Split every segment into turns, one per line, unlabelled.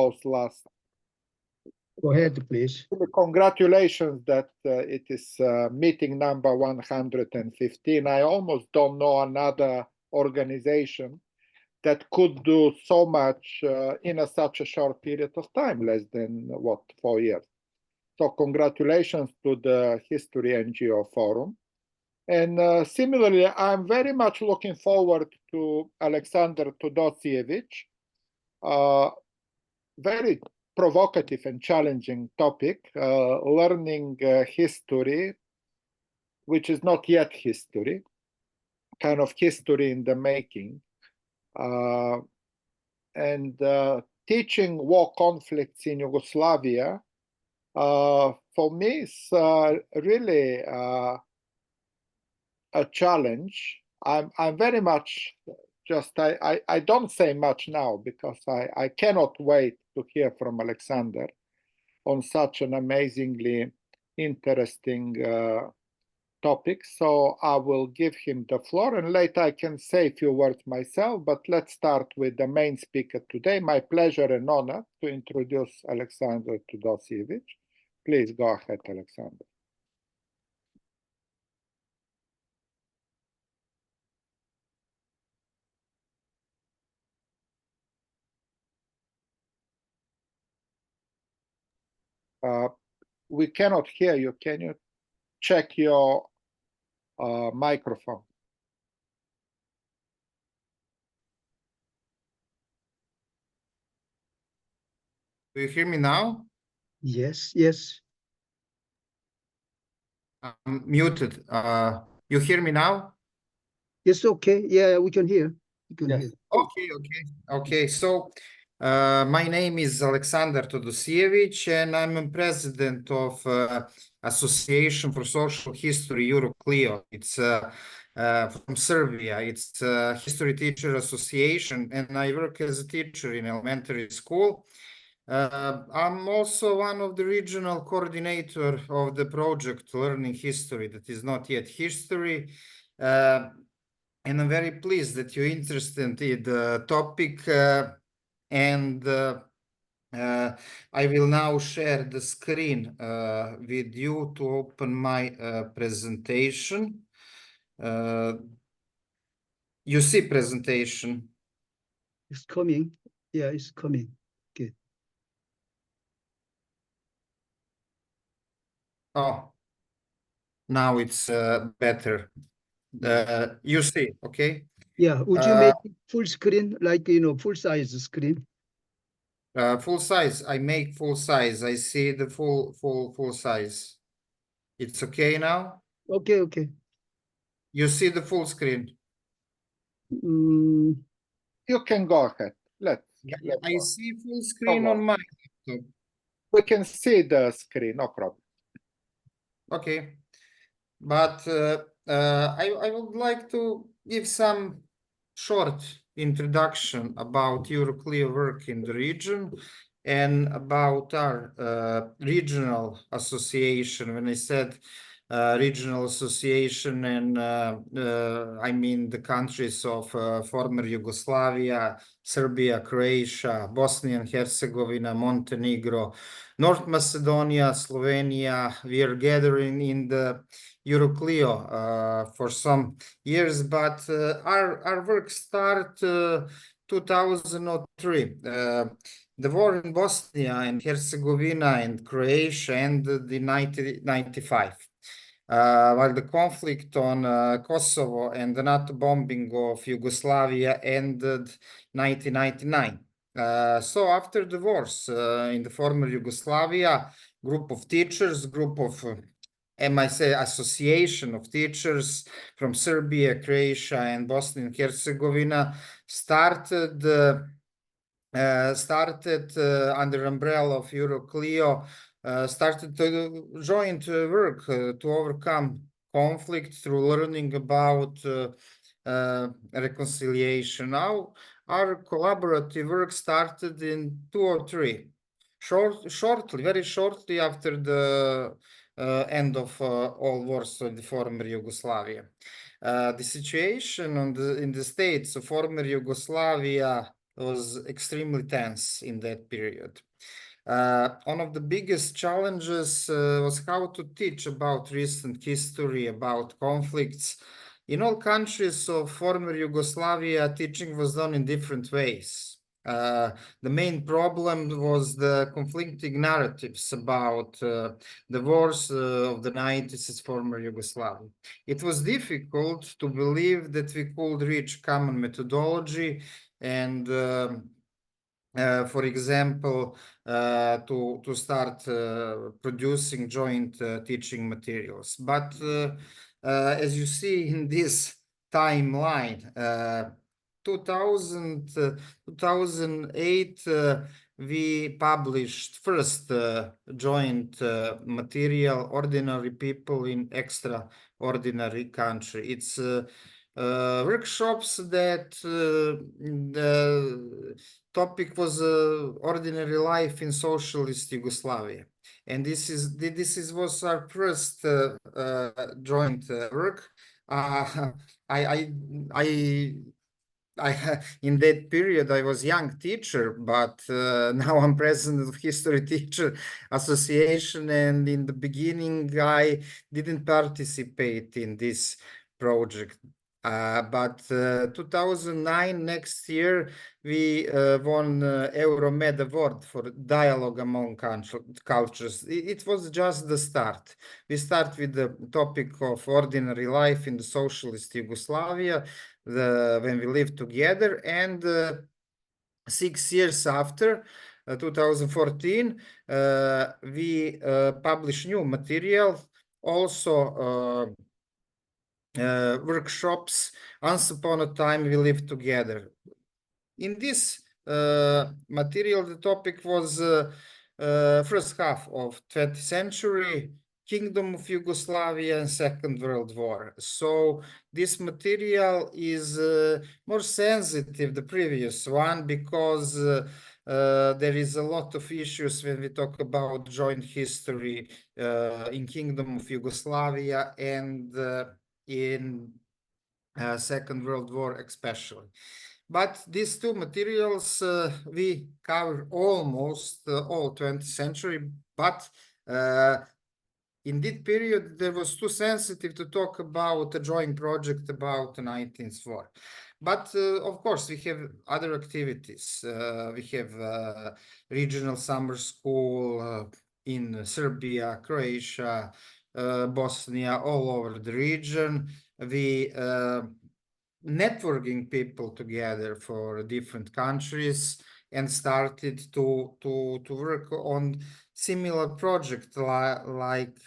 last.
Go ahead, please.
Congratulations that it is meeting number 115. I almost don't know another organization that could do so much in such a short period of time, less than, 4 years. So congratulations to the History NGO Forum. And similarly, I'm very much looking forward to Aleksandar Todosijević, very provocative and challenging topic, learning history, which is not yet history, kind of history in the making, and teaching war conflicts in Yugoslavia, for me, is really a challenge. I'm very much I don't say much now because I cannot wait to hear from Aleksandar on such an amazingly interesting topic. So I will give him the floor, and later I can say a few words myself, but let's start with the main speaker today. My pleasure and honor to introduce Aleksandar Todosijević. Please go ahead, Aleksandar. We cannot hear you. Can you check your microphone?
Do you hear me now?
Yes, yes.
I'm muted. You hear me now?
Yes, okay. Yeah, we can hear. We can
Yes.
hear.
Okay. So, my name is Aleksandar Todosijević, and I'm a president of Association for Social History EuroClio. It's from Serbia. It's a History Teacher Association, and I work as a teacher in elementary school. I'm also one of the regional coordinator of the project Learning History that is not yet history. And I'm very pleased that you're interested in the topic. I will now share the screen with you to open my presentation. You see presentation?
It's coming. Yeah, it's coming. Okay.
Oh, now it's better. You see, okay?
Yeah, would you make it full screen, like, full size screen?
Full size. I make full size. I see the full size. It's okay now?
Okay.
You see the full screen?
You can go ahead. Let's
I
go.
see full screen on my laptop.
We can see the screen, no problem.
Okay. But I would like to give some short introduction about EuroClio work in the region and about our regional association. When I said regional association, and I mean the countries of former Yugoslavia, Serbia, Croatia, Bosnia and Herzegovina, Montenegro, North Macedonia, Slovenia. We are gathering in the EuroClio for some years, but our work started 2003. The war in Bosnia and Herzegovina and Croatia ended in 1995. While the conflict on Kosovo and the NATO bombing of Yugoslavia ended 1999. So after the wars in the former Yugoslavia, group of teachers, association of teachers from Serbia, Croatia, and Bosnia and Herzegovina started under umbrella of EuroClio, started to joint work to overcome conflict through learning about reconciliation. Now, our collaborative work started in 2003, very shortly after the end of all wars in the former Yugoslavia. The situation in the states of former Yugoslavia was extremely tense in that period. One of the biggest challenges was how to teach about recent history, about conflicts. In all countries of former Yugoslavia, teaching was done in different ways. The main problem was the conflicting narratives about the wars of the 90s in former Yugoslavia. It was difficult to believe that we could reach common methodology and for example, to start producing joint teaching materials. But as you see in this timeline, 2008, we published first joint material, Ordinary People in Extraordinary Country. It's workshops that the topic was ordinary life in socialist Yugoslavia, and this was our first joint work. In that period, I was young teacher, but now I'm president of History Teacher Association, and in the beginning, I didn't participate in this project. But 2009, next year, we won Euromed Award for dialogue among cultures. It was just the start. We start with the topic of ordinary life in the socialist Yugoslavia, when we lived together, and 6 years after, 2014, we published new material, also workshops. Once upon a time we lived together. In this material, the topic was first half of 20th century, Kingdom of Yugoslavia and Second World War. So this material is more sensitive the previous one, because there is a lot of issues when we talk about joint history in Kingdom of Yugoslavia and in Second World War especially. But these two materials, we cover almost all 20th century, but in that period, there was too sensitive to talk about a joint project about the 19th war. But of course, we have other activities. We have regional summer school in Serbia, Croatia, Bosnia, all over the region. We networking people together for different countries and started to work on similar projects like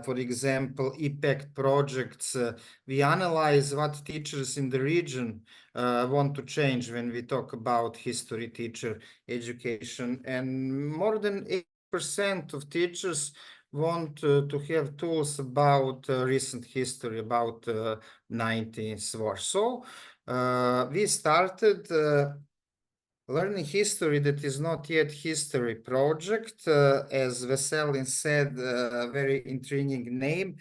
for example, EPECT projects. We analyze what teachers in the region want to change when we talk about history teacher education, and more than 80% of teachers want to have tools about recent history, about 19th war. So we started Learning History That Is Not Yet History project, as Veselin said, a very intriguing name.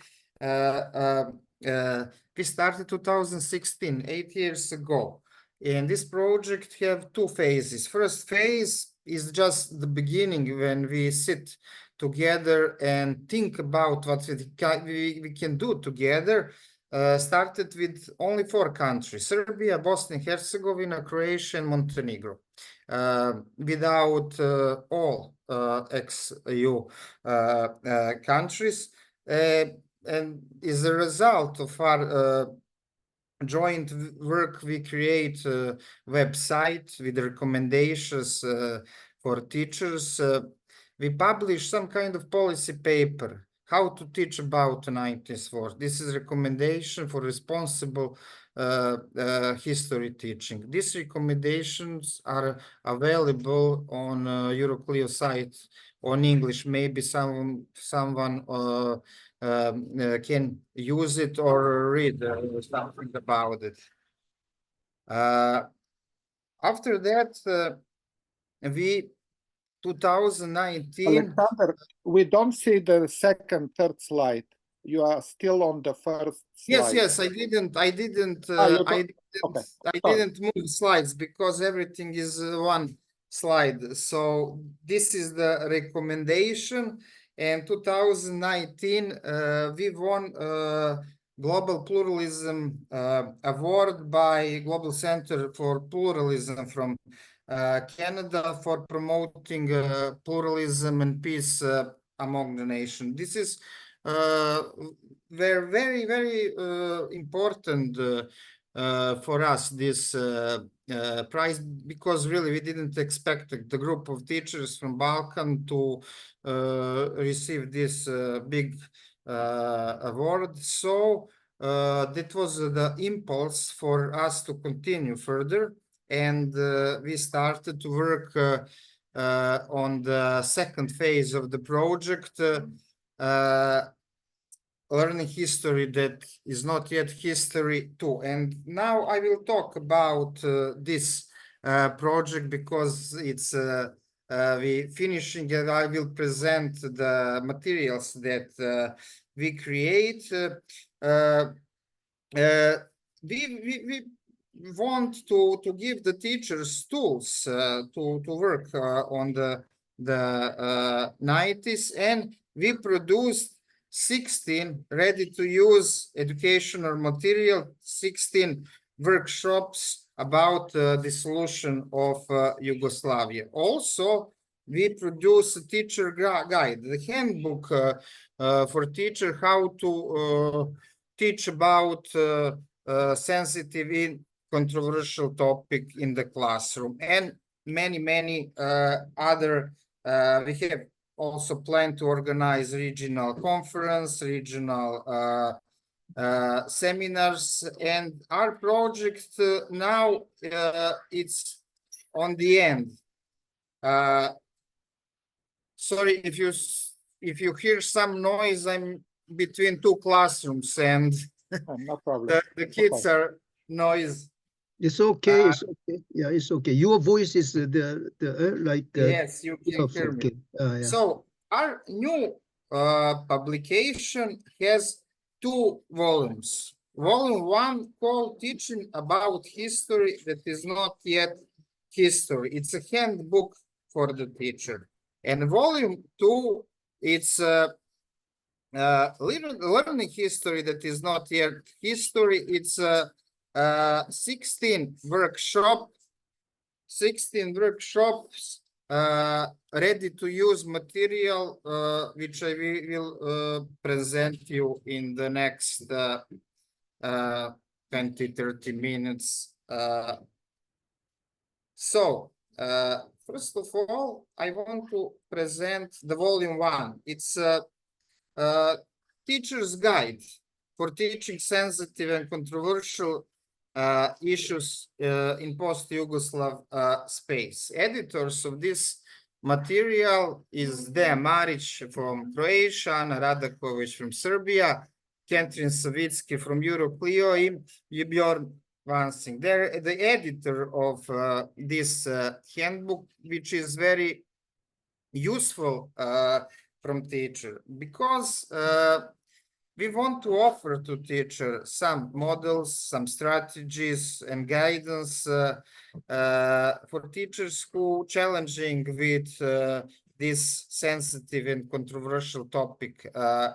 We started 2016, 8 years ago. And this project have two phases. First phase is just the beginning, when we sit together and think about what we can do together. Started with only 4 countries: Serbia, Bosnia and Herzegovina, Croatia, and Montenegro. Without all ex-EU countries. And as a result of our joint work, we create a website with recommendations for teachers. We publish some kind of policy paper, how to teach about the 19th war. This is recommendation for responsible history teaching. These recommendations are available on EuroClio site on English. Maybe someone can use it or read something about it. After that, we 2019.
Aleksandar, we don't see the second, third slide. you are still on the first
Yes,
slide.
yes, I didn't
Okay.
I didn't move slides because everything is one slide. So this is the recommendation. And 2019, we won Global Pluralism Award by Global Center for Pluralism from Canada for promoting pluralism and peace among the nation. This is very, very important for us, this prize, because really we didn't expect the group of teachers from Balkan to receive this big award. So that was the impulse for us to continue further. And we started to work on the second phase of the project, learning history that is not yet history too. And now I will talk about this project because it's we finishing, and I will present the materials that we create. We want to give the teachers tools to work on the 90s, and we produced 16 ready-to-use educational material, 16 workshops about the solution of Yugoslavia. Also, we produce a teacher guide, the handbook for teacher, how to teach about sensitive and controversial topic in the classroom, and many other. We have also plan to organize regional conference, regional seminars, and our project now it's on the end. Sorry if you hear some noise. I'm between two classrooms, and
No problem.
the kids are noise.
It's okay. It's okay. Yeah, it's okay. Your voice is the like.
Yes, you can
enough,
hear me.
okay. Yeah.
So our new publication has 2 volumes. Volume 1 called Teaching About History That Is Not Yet History. It's a handbook for the teacher. And volume 2, it's learning history that is not yet history. It's 16 workshops, ready to use material, which I will present you in the next 20-30 minutes. So first of all, I want to present the volume 1. It's a teacher's guide for teaching sensitive and controversial issues in post-Yugoslav space. Editors of this material is Dejan Marić from Croatia, Ana Radaković from Serbia, Catherine Savitsky from EuroClio, and Bjorn Vansing. They're the editor of this handbook, which is very useful from teacher, because we want to offer to teacher some models, some strategies and guidance for teachers who challenging with this sensitive and controversial topic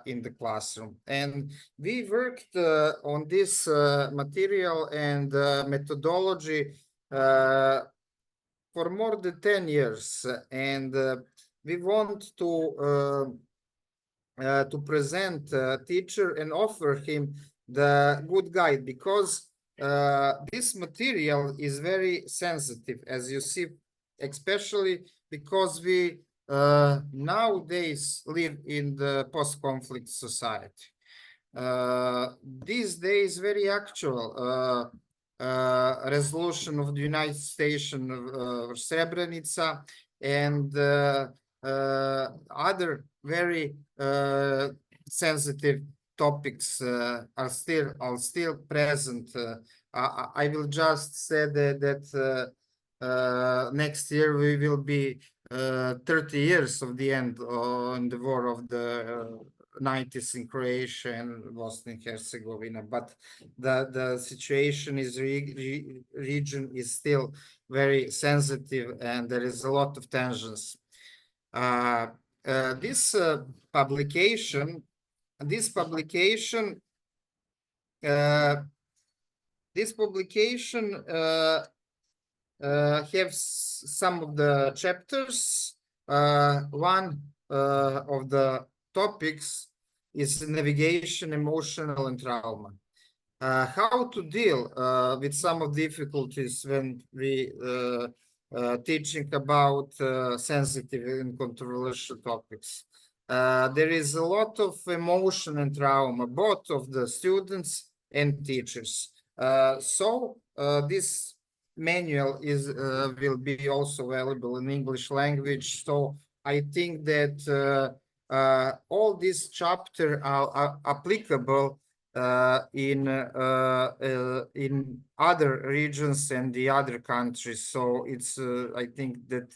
in the classroom. And we worked on this material and methodology for more than 10 years. And we want to present teacher and offer him the good guide, because this material is very sensitive, as you see, especially because we nowadays live in the post-conflict society. These days, very actual resolution of the United States of Srebrenica, and other very sensitive topics are still present. I will just say that next year we will be 30 years of the end on the war of the 90s in Croatia and Bosnia and Herzegovina, but the situation is region is still very sensitive and there is a lot of tensions. This publication have some of the chapters. One of the topics is navigation, emotional, and trauma. How to deal with some of difficulties when we teaching about sensitive and controversial topics. There is a lot of emotion and trauma, both of the students and teachers. So this manual is will be also available in English language. So I think that all these chapters are applicable in other regions and the other countries. So it's I think that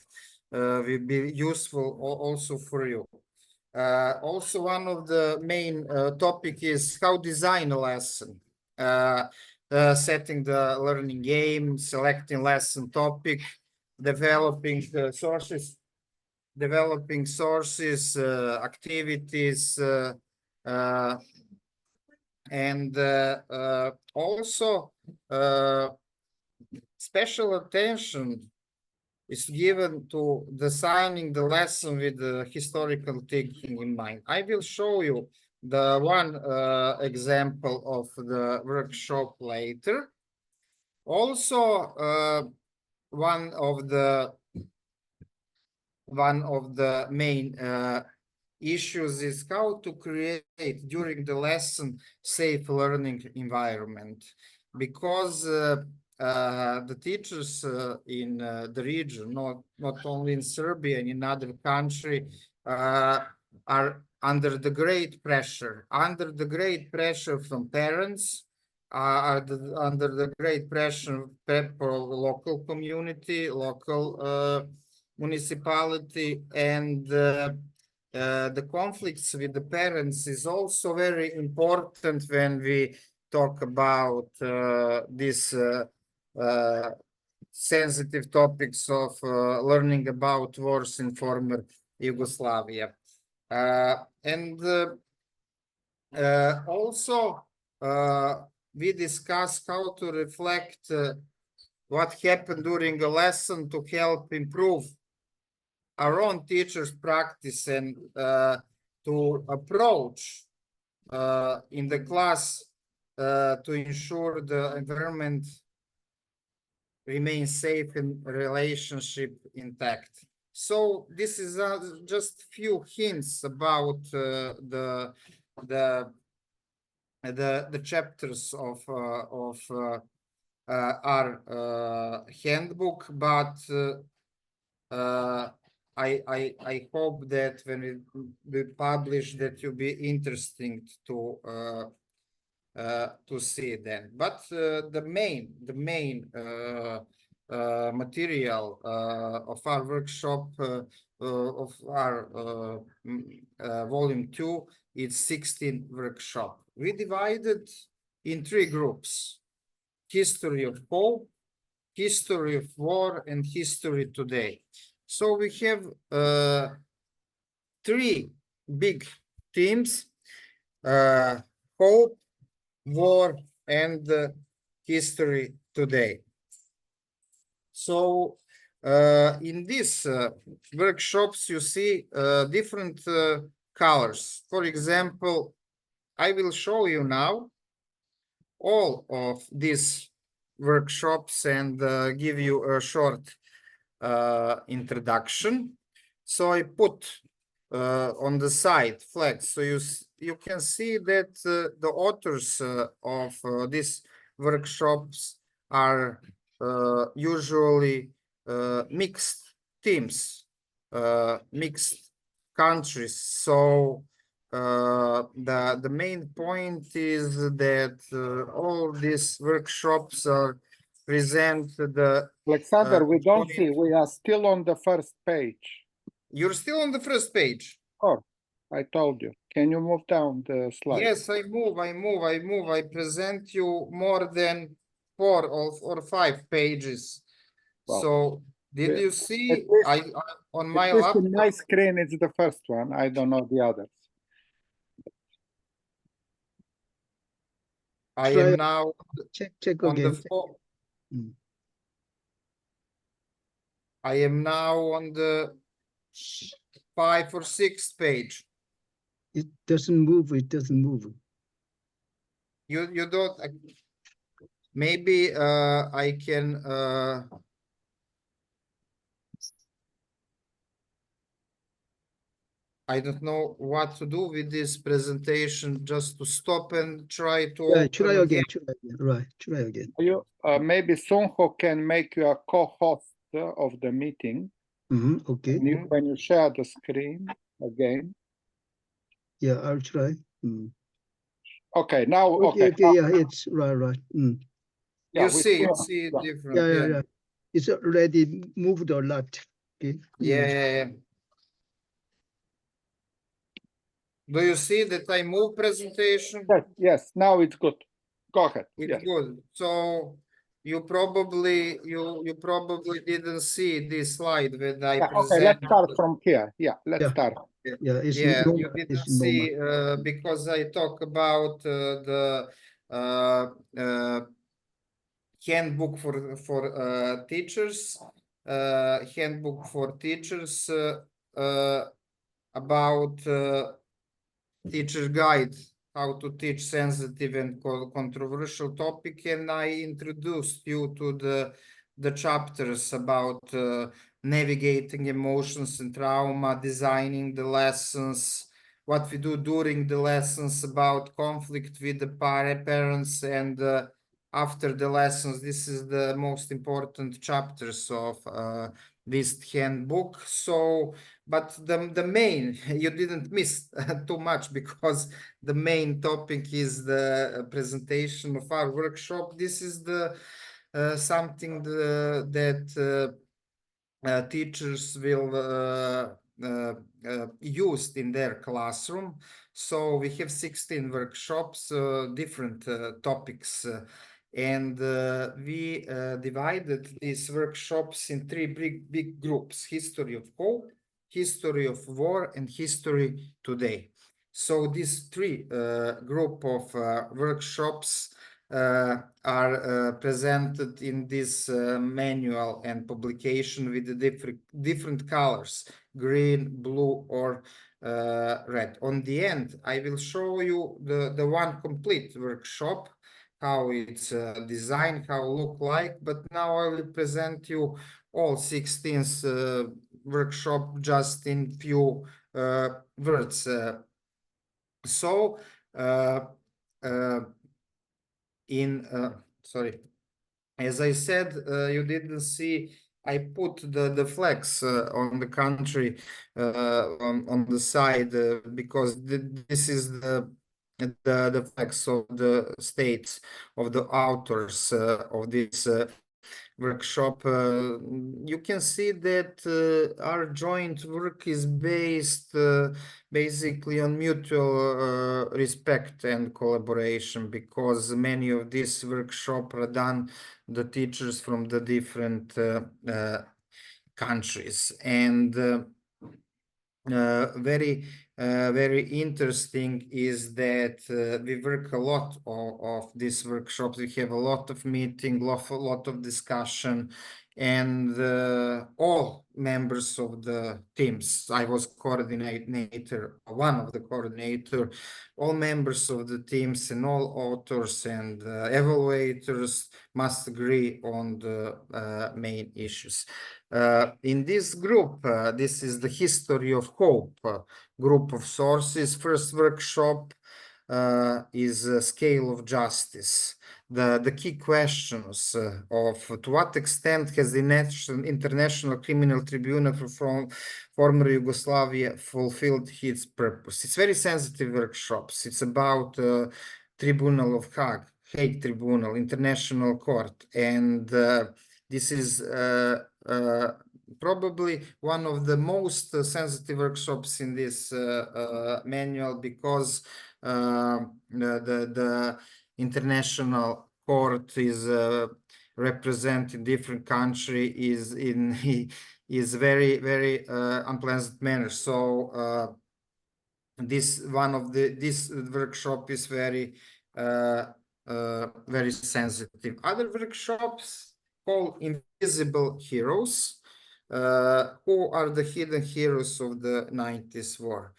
will be useful also for you. Also, one of the main topic is how design a lesson. Setting the learning game, selecting lesson topic, developing sources, activities, and also special attention is given to designing the lesson with the historical thinking in mind. I will show you the one example of the workshop later. Also, one of the main issues is how to create during the lesson safe learning environment, because the teachers in the region, not only in Serbia and in other country, are under the great pressure from parents, under the great pressure for local community, local municipality, and the conflicts with the parents is also very important when we talk about this sensitive topics of learning about wars in former Yugoslavia. And also we discuss how to reflect what happened during a lesson to help improve our own teachers' practice and to approach in the class to ensure the environment remains safe and relationship intact. So this is just few hints about the chapters of our handbook, but I hope that when we publish that you'll be interesting to see that. But the main material of our workshop of our volume 2 is 16 workshop. We divided in 3 groups: history of hope, history of war, and history today. So we have 3 big themes: hope, war, and history today. So in these workshops, you see different colors. For example, I will show you now all of these workshops and give you a short introduction. So I put on the side flags, so you can see that the authors of these workshops are usually mixed teams, mixed countries. So the main point is that all these workshops are present the
Aleksandar, we don't see. We are still on the first page.
You're still on the first page.
Oh, I told you. Can you move down the slide?
Yes, I move. I present you more than 4 or 5 pages.
Wow.
So did
Yeah.
you see
At least-
I on my
At least
laptop?
in my screen, it's the first one. I don't know the others.
I
Try-
am now
Check
on the
again. Mm.
I am now on the 5 or 6 page.
It doesn't move. It doesn't move.
You don't maybe I can I don't know what to do with this presentation, just to stop and try to
Yeah,
open
try
again.
again. Try again. Right. Try again.
You maybe Sunho can make you a co-host of the meeting.
Okay.
And you, when you share the screen again.
Yeah, I'll try.
Okay, now
Okay.
okay.
Yeah, it's right.
Yeah,
You
we
see
yeah.
different.
Yeah. It's already moved a lot. Okay.
Yeah. Do you see that I move presentation?
Yes, now it's good. Go ahead.
It's
Yes.
good. So you probably didn't see this slide when I
Okay,
present.
let's start from here. Yeah, let's
Yeah.
start.
Yeah, it's
Yeah,
normal.
you didn't
It's normal.
see because I talk about the handbook for teachers, handbook for teachers about teacher guide, how to teach sensitive and controversial topic, and I introduced you to the chapters about navigating emotions and trauma, designing the lessons, what we do during the lessons, about conflict with the parents, and after the lessons. This is the most important chapters of this handbook. So but the main, you didn't miss too much, because the main topic is the presentation of our workshop. This is the something that teachers will use in their classroom. So we have 16 workshops, different topics, and we divided these workshops in 3 big groups: history of hope, history of war, and history today. So these 3 group of workshops are presented in this manual and publication with the different colors: green, blue, or red. On the end, I will show you the one complete workshop, how it's designed, how it look like. But now I will present you all 16 workshop just in few words. So sorry, as I said, you didn't see, I put the flags on the country on the side because this is the flags of the states, of the authors of this workshop. You can see that our joint work is based basically on mutual respect and collaboration, because many of these workshops are done the teachers from the different countries. And very interesting is that we work a lot of these workshops. We have a lot of meeting, lot of discussion, and all members of the teams. I was coordinator, one of the coordinator. All members of the teams and all authors and evaluators must agree on the main issues. In this group, this is the history of hope group of sources. First workshop is scale of justice. The key questions of to what extent has the International Criminal Tribunal for former Yugoslavia fulfilled its purpose. It's very sensitive workshops. It's about Tribunal of Hague Tribunal, International Court, and this is probably one of the most sensitive workshops in this manual, because the international court is representing different country is is very unpleasant manner. So this workshop is very very sensitive. Other workshops called Invisible Heroes, who are the hidden heroes of the 90s war.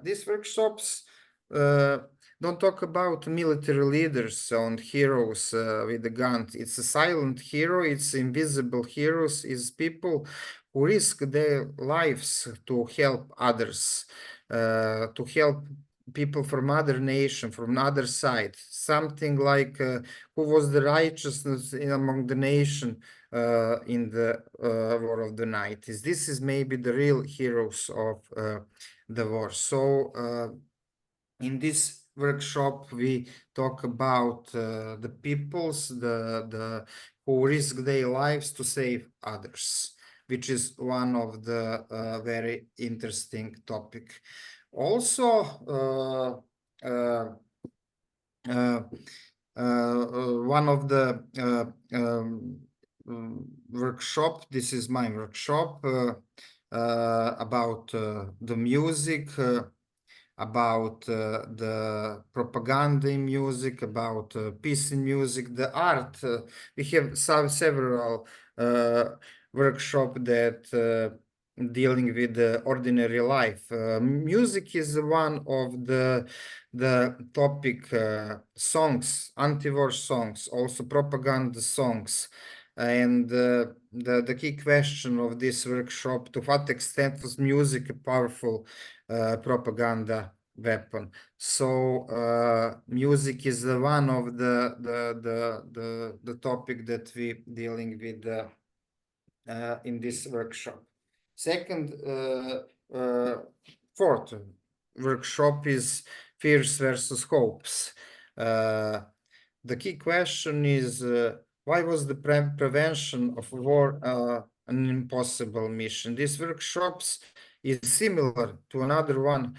These workshops don't talk about military leaders and heroes with the gun. It's a silent hero. It's invisible heroes. Is people who risk their lives to help others, to help people from other nation, from other side. Something like who was the righteousness among the nation in the war of the 90s. This is maybe the real heroes of the war. So in this workshop we talk about the peoples the who risk their lives to save others, which is one of the very interesting topic. Also one of the workshop, this is my workshop about the music, about the propaganda in music, about peace in music, the art. We have several workshops that dealing with the ordinary life. Music is one of the topic, songs, anti-war songs, also propaganda songs. And the key question of this workshop: to what extent was music a powerful propaganda weapon? So music is one of the topic that we dealing with in this workshop. Second, fourth workshop is fears versus hopes. The key question is why was the prevention of war an impossible mission? These workshops is similar to another one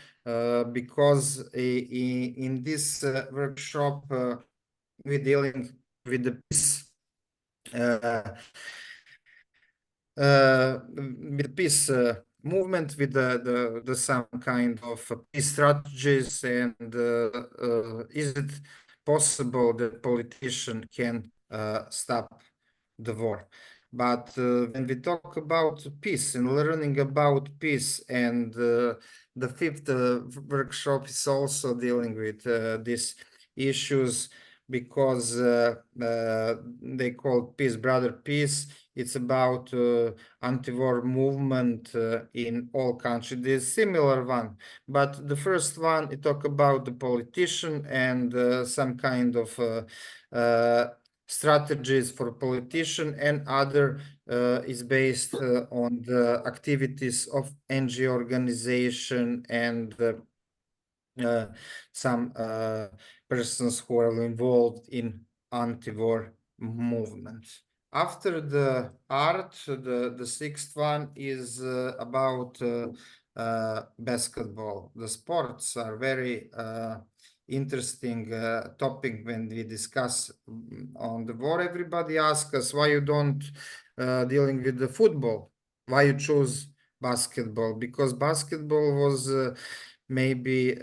because in this workshop we're dealing with the peace movement, with the some kind of peace strategies, and is it possible that politician can stop the war? But when we talk about peace and learning about peace, and the fifth workshop is also dealing with these issues, because they call Peace Brother Peace. It's about anti-war movement in all countries. There's similar one, but the first one, it talk about the politician and some kind of strategies for politician, and other is based on the activities of NGO organization and some persons who are involved in anti-war movement. After the art, the sixth one is about basketball. The sports are very interesting topic when we discuss on the war. Everybody asks us why you don't dealing with the football, why you choose basketball, because basketball was maybe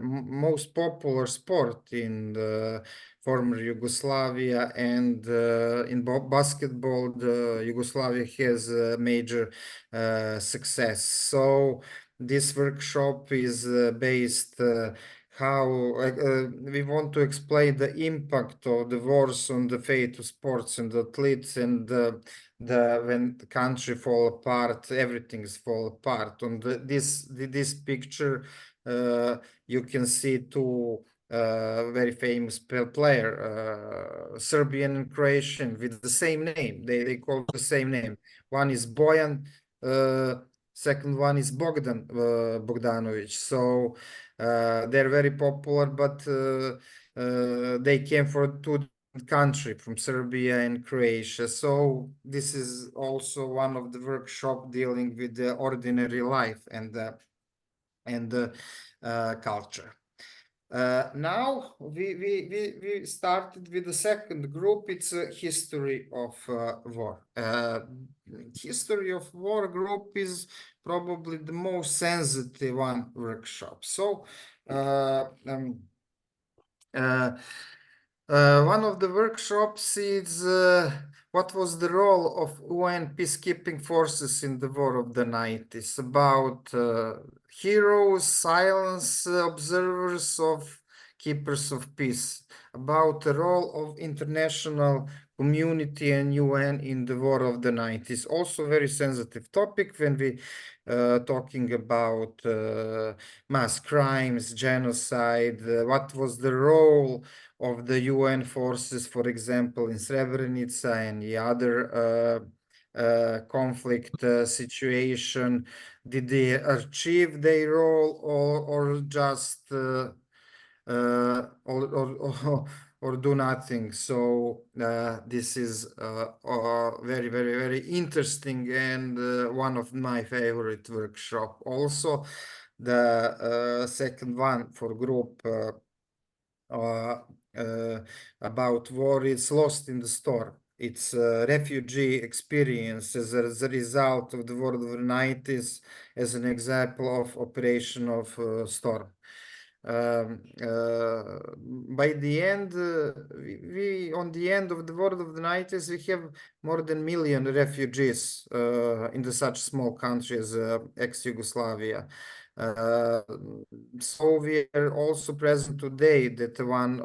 most popular sport in the former Yugoslavia, and in basketball Yugoslavia has a major success. So this workshop is based how we want to explain the impact of the wars on the fate of sports and athletes, and when the country fall apart, everything is fall apart. On this picture, you can see two very famous player, Serbian and Croatian, with the same name. They call the same name. One is Bojan, second one is Bogdan Bogdanović. So they're very popular, but they came from two country, from Serbia and Croatia. So this is also one of the workshop dealing with the ordinary life and culture. Now we started with the second group. It's a history of war. History of war group is probably the most sensitive one workshop. So one of the workshops is what was the role of UN peacekeeping forces in the War of the 90s, about heroes, silence observers of keepers of peace, about the role of international community and UN in the War of the 90s. Also very sensitive topic when we talking about mass crimes, genocide, what was the role of the UN forces, for example, in Srebrenica and the other conflict situation. Did they achieve their role or just or do nothing? So this is very, very, very interesting and one of my favorite workshop. Also, the second one for group about war is Lost in the Storm. It's a refugee experience as a result of the War of the 90s, as an example of operation of Storm. By the end, we on the end of the War of the 90s, we have more than 1 million refugees in the such small country as ex-Yugoslavia. So we are also present today that one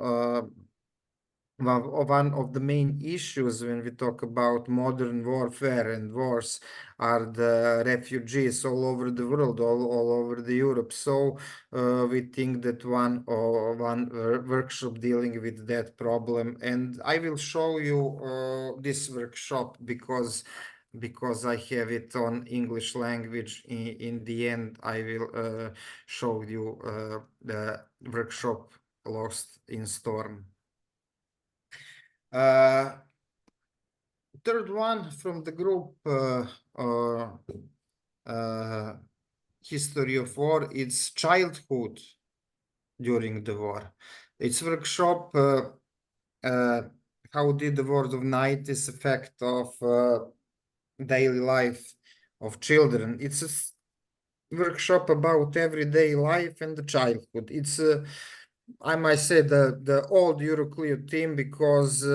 of the main issues when we talk about modern warfare and wars are the refugees all over the world, all over the Europe. So we think that one workshop dealing with that problem, and I will show you this workshop because I have it on English language. In the end, I will show you the workshop Lost in Storm. Third one from the group History of War, it's childhood during the war. It's workshop how did the War of the 90s affect of daily life of children. It's a workshop about everyday life and the childhood. It's I might say the old EuroClio team, because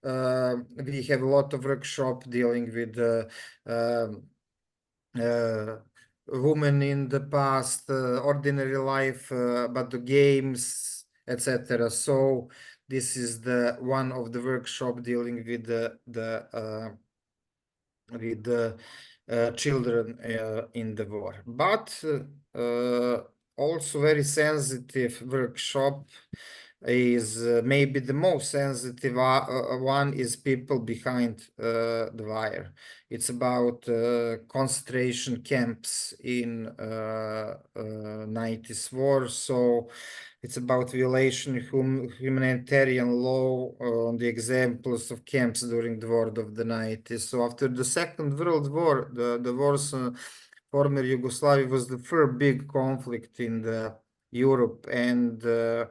we have a lot of workshop dealing with women in the past, ordinary life, but the games, etc. So this is the one of the workshop dealing with the children in the war. But also very sensitive workshop is maybe the most sensitive one is people behind the wire. It's about concentration camps in 90s war. So it's about violation humanitarian law on the examples of camps during the War of the 90s. So after the Second World War, the wars former Yugoslavia was the first big conflict in the Europe, and the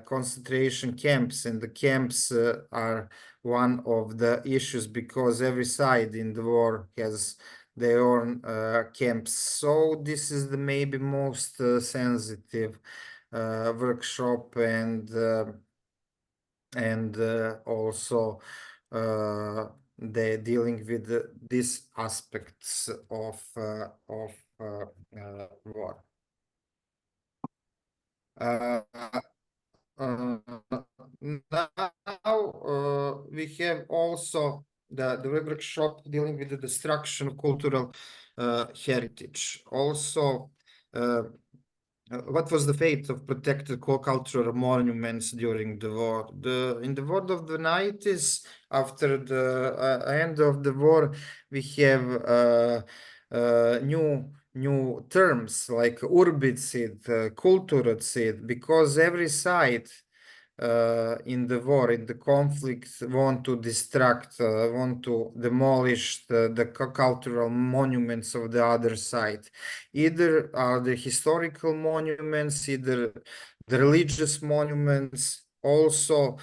concentration camps and the camps are one of the issues, because every side in the war has their own camps. So this is the maybe most sensitive workshop, and also they're dealing with these aspects of war. Now we have also the workshop dealing with the destruction of cultural heritage. Also, what was the fate of protected cultural monuments during the war? In the War of the 90s, after the end of the war, we have new terms like urbicid, kulturocid, because every site in the war, in the conflict, want to distract, want to demolish the cultural monuments of the other side. Either are the historical monuments, either the religious monuments, also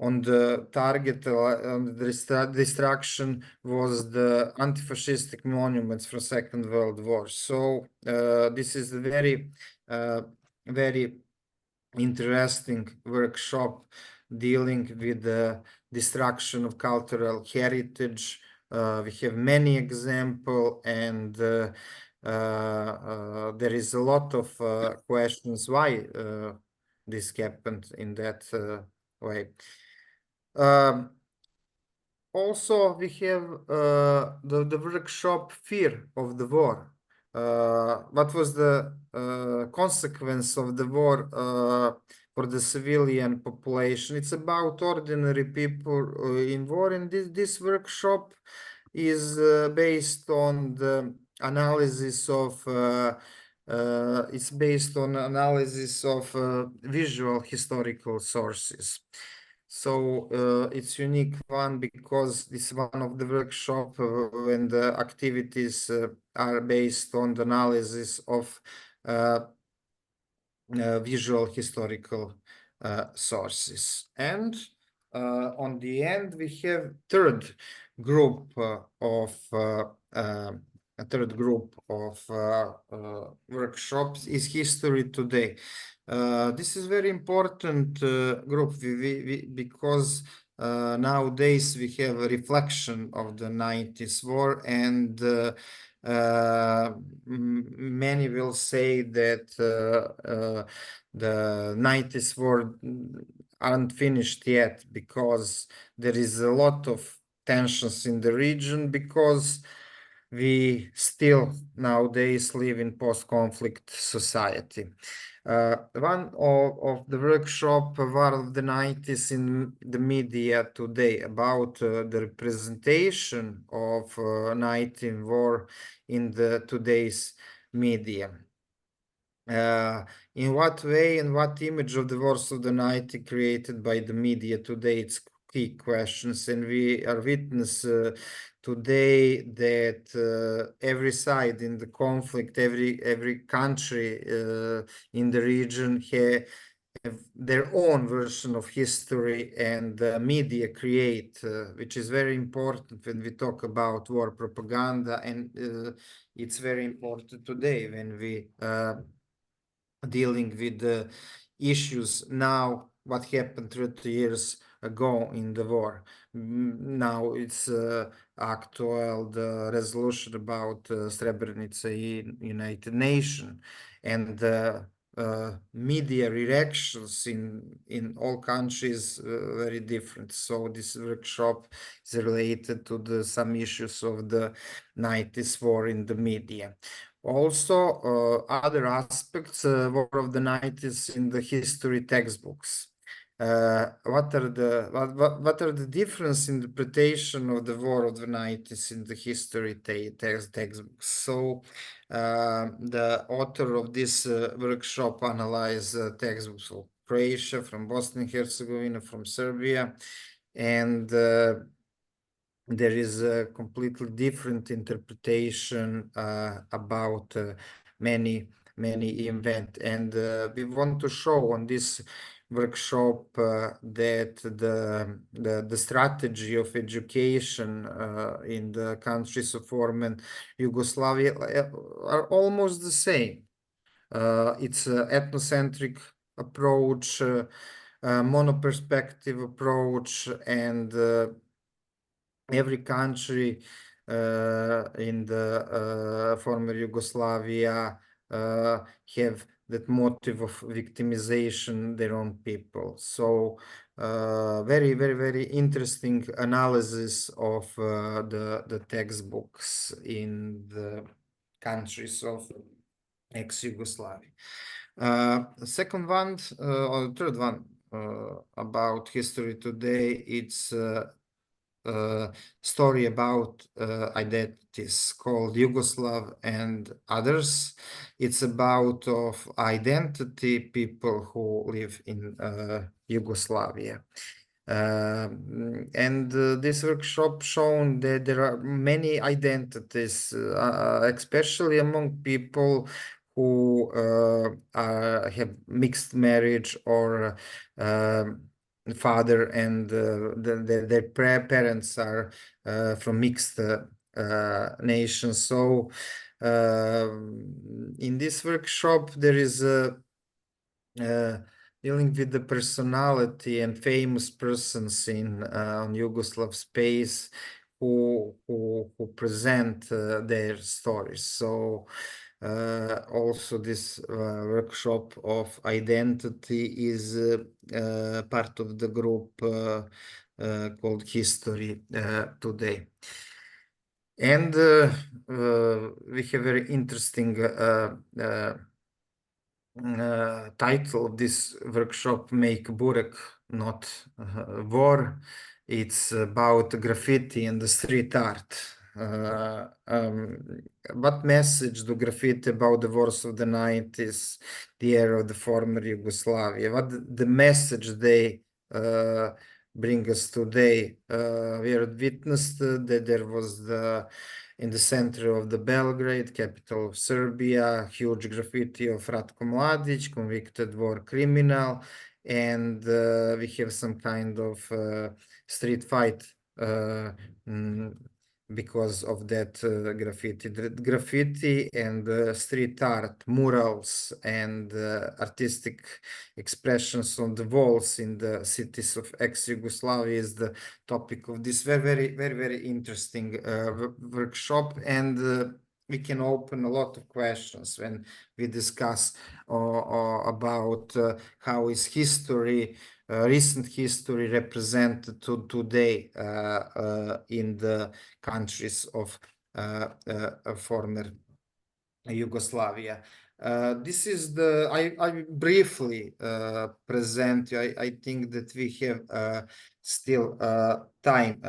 on the target, on the destruction was the anti-fascistic monuments from Second World War. So this is a very, very interesting workshop dealing with the destruction of cultural heritage. We have many examples, and there is a lot of questions why this happened in that way. Also, we have the workshop Fear of the War. What was the consequence of the war for the civilian population? It's about ordinary people in war, and this workshop is based on the analysis of it's based on analysis of visual historical sources. So it's unique one because it's one of the workshop when the activities are based on the analysis of visual historical sources. And on the end, we have third group of workshops is History Today. This is very important group because nowadays we have a reflection of the 90s war, and many will say that the 90s war aren't finished yet because there is a lot of tensions in the region, because we still nowadays live in post-conflict society. One of the workshop War of the 90s in the media today about the representation of 19 war in the today's media. In what way and what image of the wars of the 90s created by the media today? It's key questions, and we are witness today that every side in the conflict, every country in the region have their own version of history, and media create, which is very important when we talk about war propaganda, and it's very important today when we dealing with the issues now, what happened 30 years ago in the war. Now it's actual the resolution about Srebrenica in United Nations, and media reactions in all countries very different. So this workshop is related to some issues of the 90s war in the media. Also, other aspects, War of the 90s in the history textbooks. What are the difference interpretation of the War of the 90s in the history textbooks? So the author of this workshop analyzed textbooks from Croatia, from Bosnia and Herzegovina, from Serbia, and there is a completely different interpretation about many events, and we want to show on this workshop that the strategy of education in the countries of former Yugoslavia are almost the same. It's an ethnocentric approach, monoperspective approach, and every country in the former Yugoslavia have that motive of victimization their own people. So very interesting analysis of the textbooks in the countries of ex-Yugoslavia. Second one, or third one about history today, it's story about identities called Yugoslav and others. It's about of identity people who live in Yugoslavia. This workshop shown that there are many identities, especially among people who have mixed marriage or father and their parents are from mixed nations. So in this workshop there is a dealing with the personality and famous persons in on Yugoslav space who present their stories. So also this workshop of identity is part of the group called History today. And we have very interesting title of this workshop, Make Burek Not War. It's about graffiti and the street art. What message do graffiti about the wars of the 90s, the era of the former Yugoslavia, what the message they bring us today? We are witnessed that there was in the center of the Belgrade, capital of Serbia, huge graffiti of Ratko Mladić, convicted war criminal, and we have some kind of street fight because of that graffiti. The graffiti and street art, murals, and artistic expressions on the walls in the cities of ex-Yugoslavia is the topic of this very interesting workshop. And we can open a lot of questions when we discuss about how is history, recent history represented today in the countries of former Yugoslavia. This is the, I briefly present you. I think that we have still time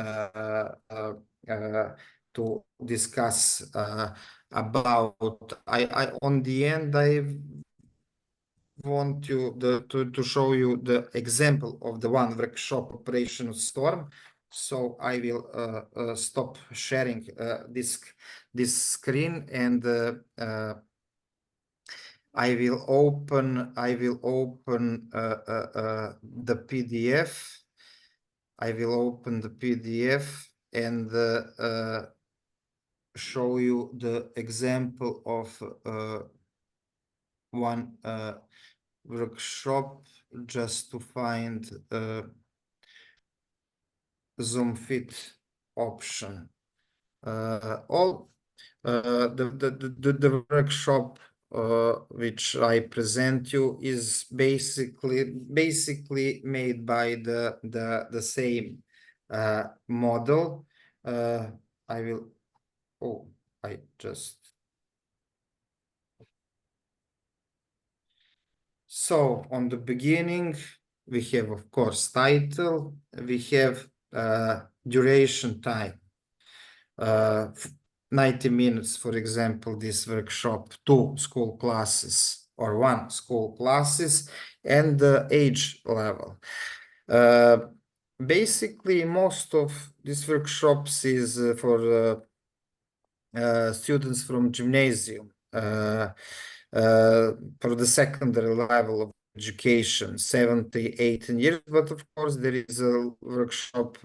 to discuss about, on the end, I want you to show you the example of the one workshop, Operation Storm. So I will stop sharing this screen, and I will open the PDF. I will open the PDF and show you the example of one workshop, just to find zoom fit option. All the workshop which I present you is basically made by the same model. I will. Oh, I just. So on the beginning, we have, of course, title. We have duration time. 90 minutes, for example, this workshop, 2 school classes or 1 school classes, and the age level. Basically, most of these workshops is for students from gymnasium, for the secondary level of education, 17, 18 years, but of course there is a workshop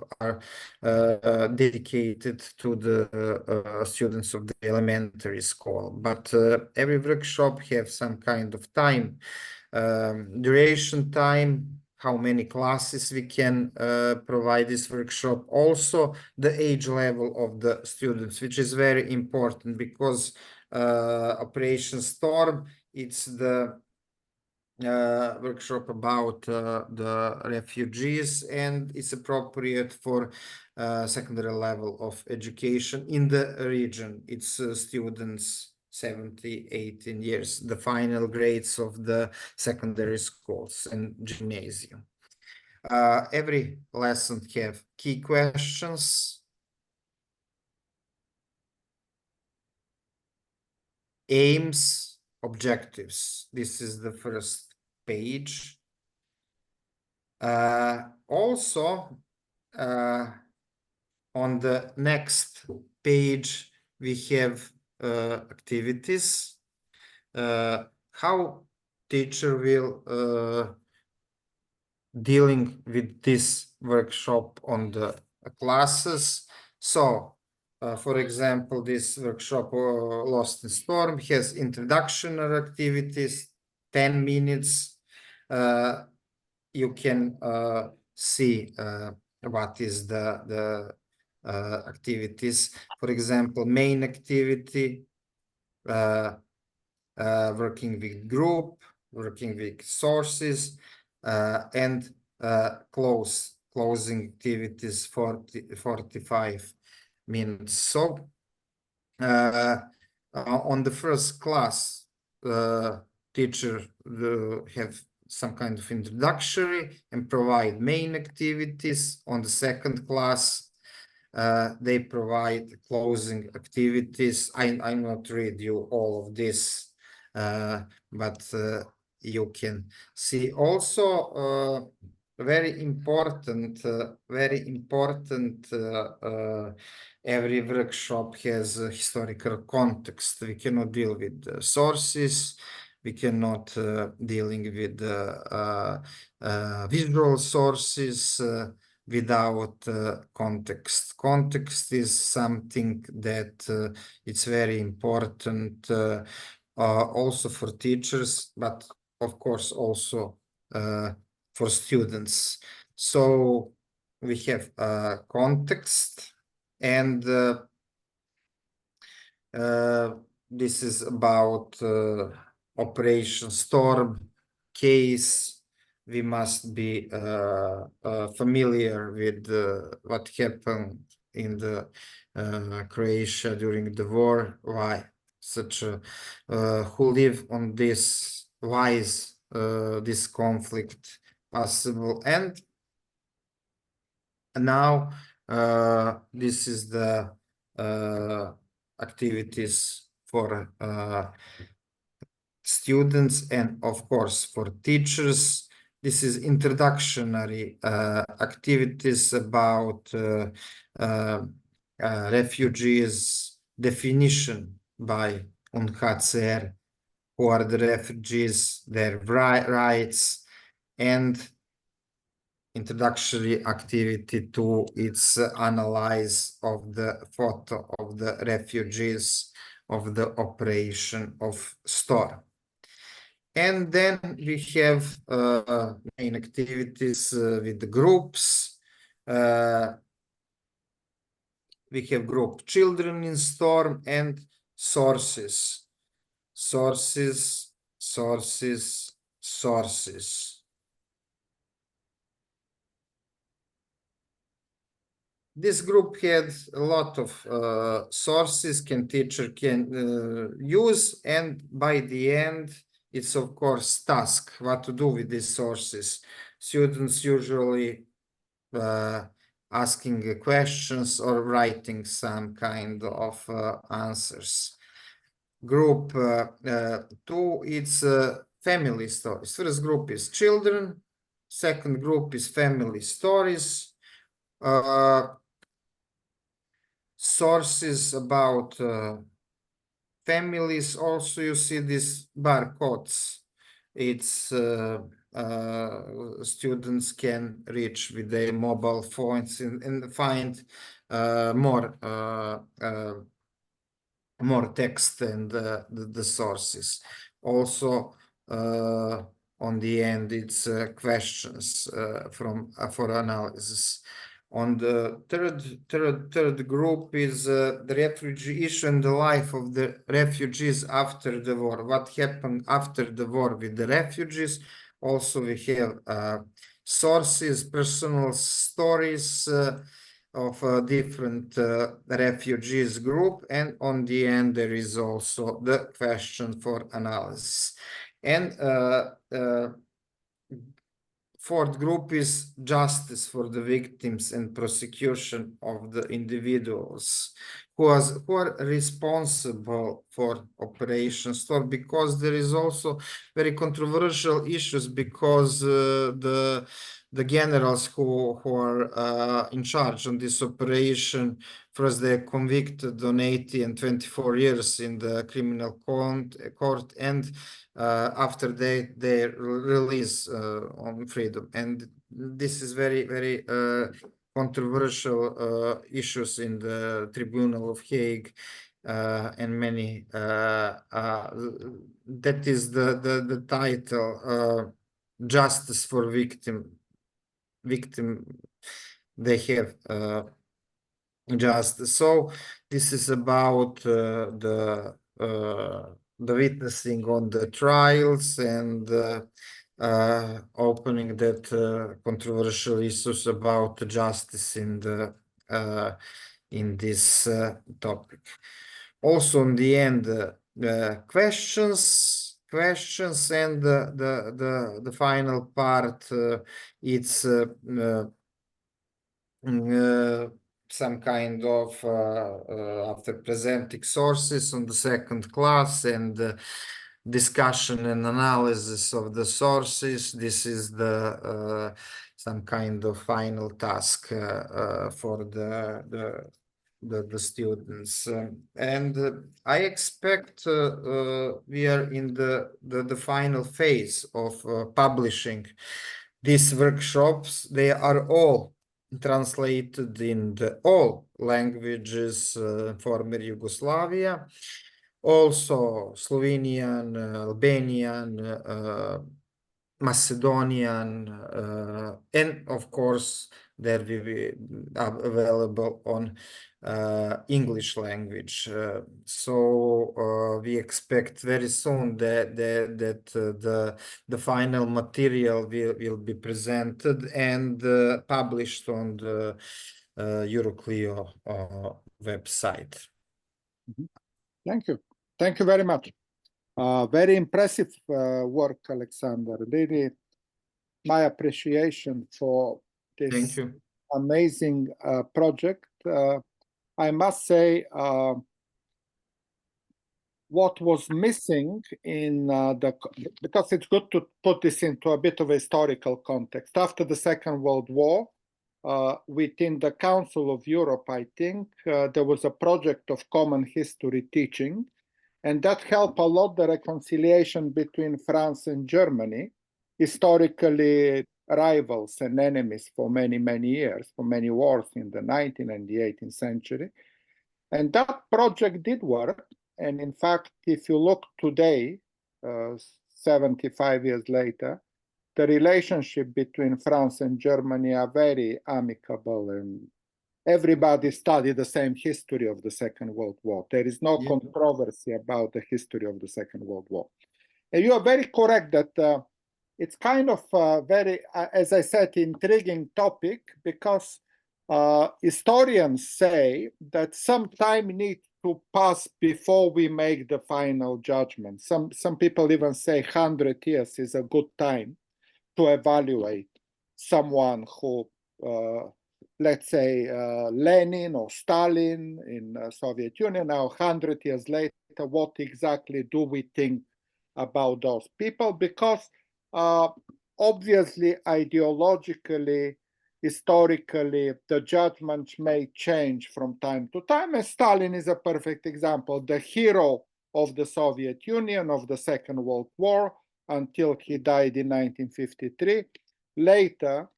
dedicated to the students of the elementary school. But every workshop have some kind of time, duration time, how many classes we can provide this workshop. Also the age level of the students, which is very important, because Operation Storm, it's the workshop about the refugees, and it's appropriate for secondary level of education in the region. It's students 17, 18 years, the final grades of the secondary schools and gymnasium. Every lesson have key questions, aims, objectives. This is the first page. Also, on the next page, we have activities. How teacher will dealing with this workshop on the classes. So, for example, this workshop Lost in Storm has introductory activities, 10 minutes. You can see what is the activities. For example, main activity, working with group, working with sources, and closing activities 45 minutes. So on the first class, teacher have some kind of introductory and provide main activities. On the second class, they provide closing activities. I'm not read you all of this, but you can see also very important. Every workshop has a historical context. We cannot deal with sources. We cannot dealing with visual sources without context. Context is something that it's very important also for teachers, but of course also for students. So we have context, and this is about Operation Storm case. We must be familiar with what happened in the Croatia during the war. Why such who live on this? Why is this conflict possible? And now this is the activities for students and of course for teachers. This is introductory activities about refugees, definition by UNHCR, who are the refugees, their rights, and introductory activity to its analyze of the photo of the refugees of the operation of Storm. And then we have main activities with the groups. We have group Children in Storm and sources. Sources, sources, sources. This group had a lot of sources teacher can use, and by the end, it's of course task what to do with these sources. Students usually asking questions or writing some kind of answers. Group 2, it's family stories. First group is children. Second group is family stories. Sources about families. Also, you see these barcodes. It's students can reach with their mobile phones and find more text and the sources. Also, on the end, it's questions for analysis. On the third group is the refugee issue and the life of the refugees after the war. What happened after the war with the refugees? Also, we have sources, personal stories of different refugees group, and on the end there is also the question for analysis. And fourth group is justice for the victims and prosecution of the individuals who are responsible for Operation Storm, because there is also very controversial issues, because the generals who are in charge on this operation, first they're convicted on 80 and 24 years in the criminal court, and after they release on freedom. And this is very controversial issues in the Tribunal of Hague, and many that is the title, justice for victim they have justice. So this is about the witnessing on the trials, and opening that controversial issues about justice in the in this topic. Also, in the end, questions, and the final part, it's some kind of after presenting sources on the second class, and discussion and analysis of the sources. This is the some kind of final task for the students, and I expect we are in the final phase of publishing these workshops. They are all translated in all languages, former Yugoslavia, also Slovenian, Albanian, Macedonian, and of course there will be available on English language. So we expect very soon that the final material will be presented and published on the EuroClio website.
Thank you very much. Very impressive work, Aleksandar. Really, my appreciation for this amazing project. I must say, what was missing in because it's good to put this into a bit of a historical context. After the Second World War, within the Council of Europe, I think, there was a project of common history teaching, and that helped a lot the reconciliation between France and Germany, historically rivals and enemies for many years, for many wars in the 19th and the 18th century. And that project did work. And in fact, if you look today, 75 years later, the relationship between France and Germany are very amicable, and everybody studied the same history of the Second World War. There is no controversy about the history of the Second World War. And you are very correct that it's kind of a very, as I said, intriguing topic, because historians say that some time needs to pass before we make the final judgment. Some people even say 100 years is a good time to evaluate someone who, let's say, Lenin or Stalin in the Soviet Union. Now, 100 years later, what exactly do we think about those people? Because obviously, ideologically, historically, the judgments may change from time to time, and Stalin is a perfect example, the hero of the Soviet Union of the Second World War until he died in 1953. Later,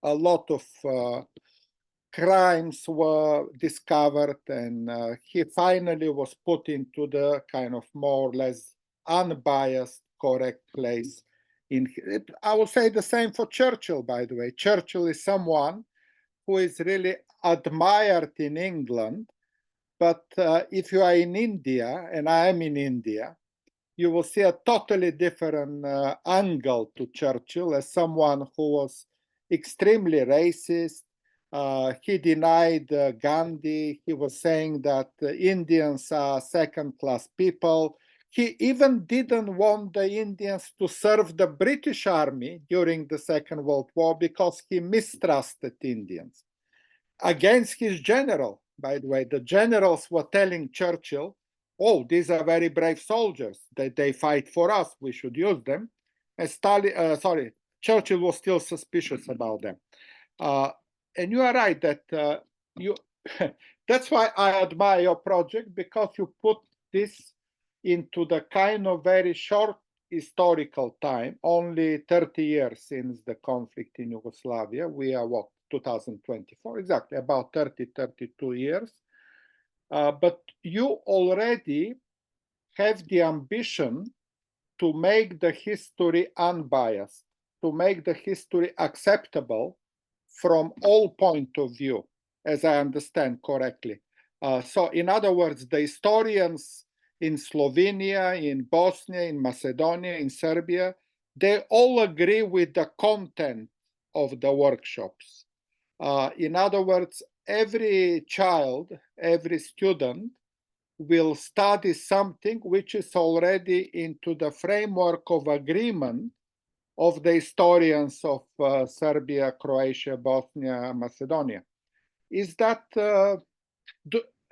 a lot of crimes were discovered, and he finally was put into the kind of more or less unbiased, correct place. I will say the same for Churchill, by the way. Churchill is someone who is really admired in England, but if you are in India, and I am in India, you will see a totally different angle to Churchill as someone who was extremely racist. He denied Gandhi. He was saying that Indians are second-class people. He even didn't want the Indians to serve the British army during the Second World War because he mistrusted Indians. Against his general, by the way, the generals were telling Churchill, oh, these are very brave soldiers, they fight for us, we should use them. And Churchill was still suspicious about them. And you are right that that's why I admire your project, because you put this into the kind of very short historical time, only 30 years since the conflict in Yugoslavia. We are what, 2024, exactly, about 32 years. But you already have the ambition to make the history unbiased, to make the history acceptable from all points of view, as I understand correctly. So in other words, the historians in Slovenia, in Bosnia, in Macedonia, in Serbia, they all agree with the content of the workshops. In other words, every child, every student will study something which is already into the framework of agreement of the historians of Serbia, Croatia, Bosnia, Macedonia. Is that,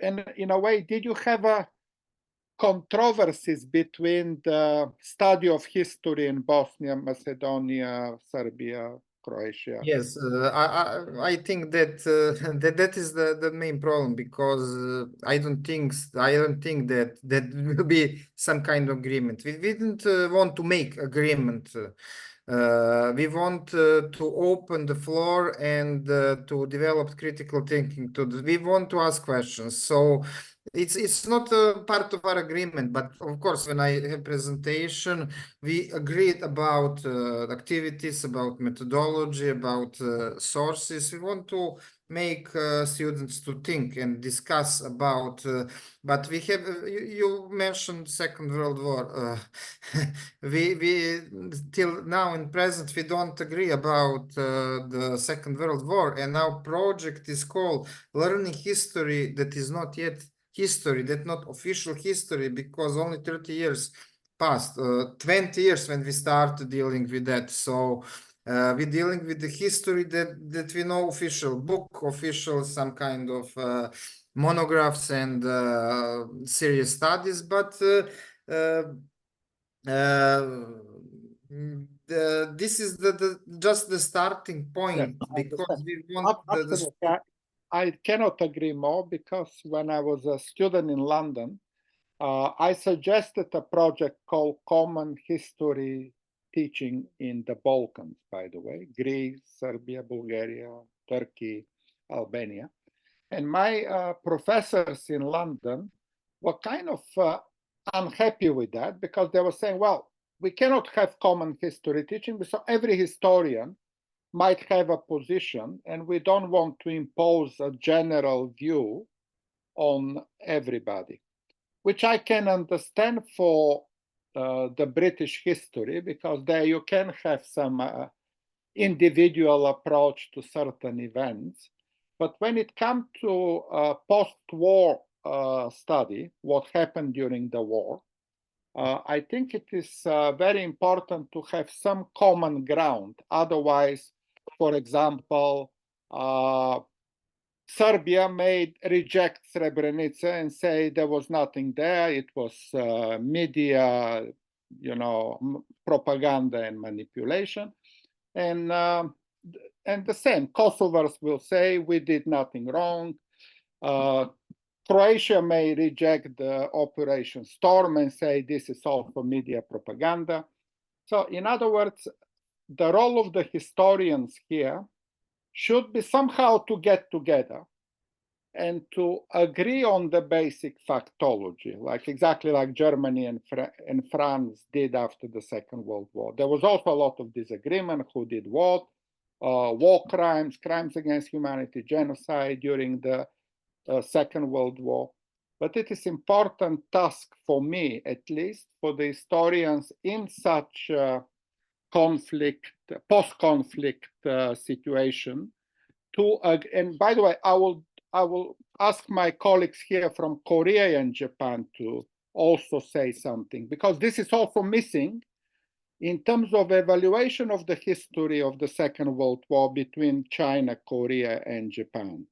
and in a way, did you have controversies between the study of history in Bosnia, Macedonia, Serbia, Croatia?
Yes, I think that that is the main problem, because I don't think that will be some kind of agreement. We didn't want to make agreement. We want to open the floor and to develop critical thinking. We want to ask questions. So it's not a part of our agreement, but of course, when I have presentation, we agreed about activities, about methodology, about sources. We want to make students to think and discuss about, but we have, you mentioned Second World War. We till now in present, we don't agree about the Second World War, and our project is called Learning History That Is Not Yet History, that not official history, because only 30 years passed, 20 years when we started dealing with that. So we're dealing with the history that we know, official book, official some kind of monographs and serious studies, but this is just the starting point, yes, because we want
I cannot agree more, because when I was a student in London, I suggested a project called Common History Teaching in the Balkans, by the way, Greece, Serbia, Bulgaria, Turkey, Albania. And my professors in London were kind of unhappy with that, because they were saying, well, we cannot have common history teaching, so every historian might have a position, and we don't want to impose a general view on everybody, which I can understand for the British history, because there you can have some individual approach to certain events. But when it comes to post-war study, what happened during the war, I think it is very important to have some common ground. Otherwise, for example, Serbia may reject Srebrenica and say there was nothing there. It was media, propaganda and manipulation. And the same, Kosovars will say we did nothing wrong. Croatia may reject the Operation Storm and say this is also media propaganda. So in other words, the role of the historians here should be somehow to get together and to agree on the basic factology, exactly like Germany and France did after the Second World War. There was also a lot of disagreement, who did what, war crimes, crimes against humanity, genocide during the Second World War. But it is important task for me, at least, for the historians in such conflict, post-conflict situation to, and by the way, I will ask my colleagues here from Korea and Japan to also say something, because this is also missing in terms of evaluation of the history of the Second World War between China, Korea, and Japan.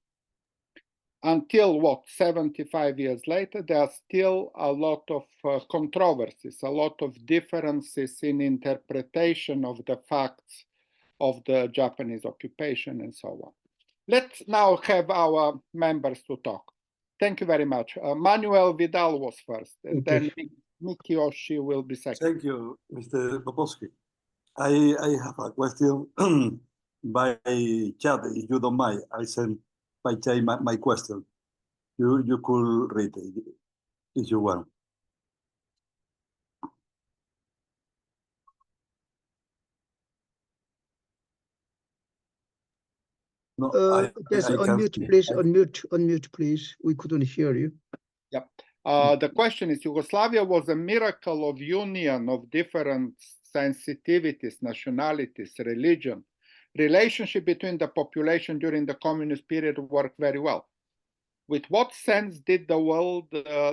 Until what, 75 years later, there are still a lot of controversies, a lot of differences in interpretation of the facts of the Japanese occupation and so on. Let's now have our members to talk. Thank you very much. Manuel Vidal was first, and then Miki Oshi will be second.
Thank you, Mr. Popovsky. I have a question by chat, if you don't mind. I send by chat my question. You could read it if you want. No,
just unmute, please. Unmute, please. We couldn't hear you.
Yep. The question is, Yugoslavia was a miracle of union of different sensitivities, nationalities, religion. Relationship between the population during the communist period worked very well. With what sense did the world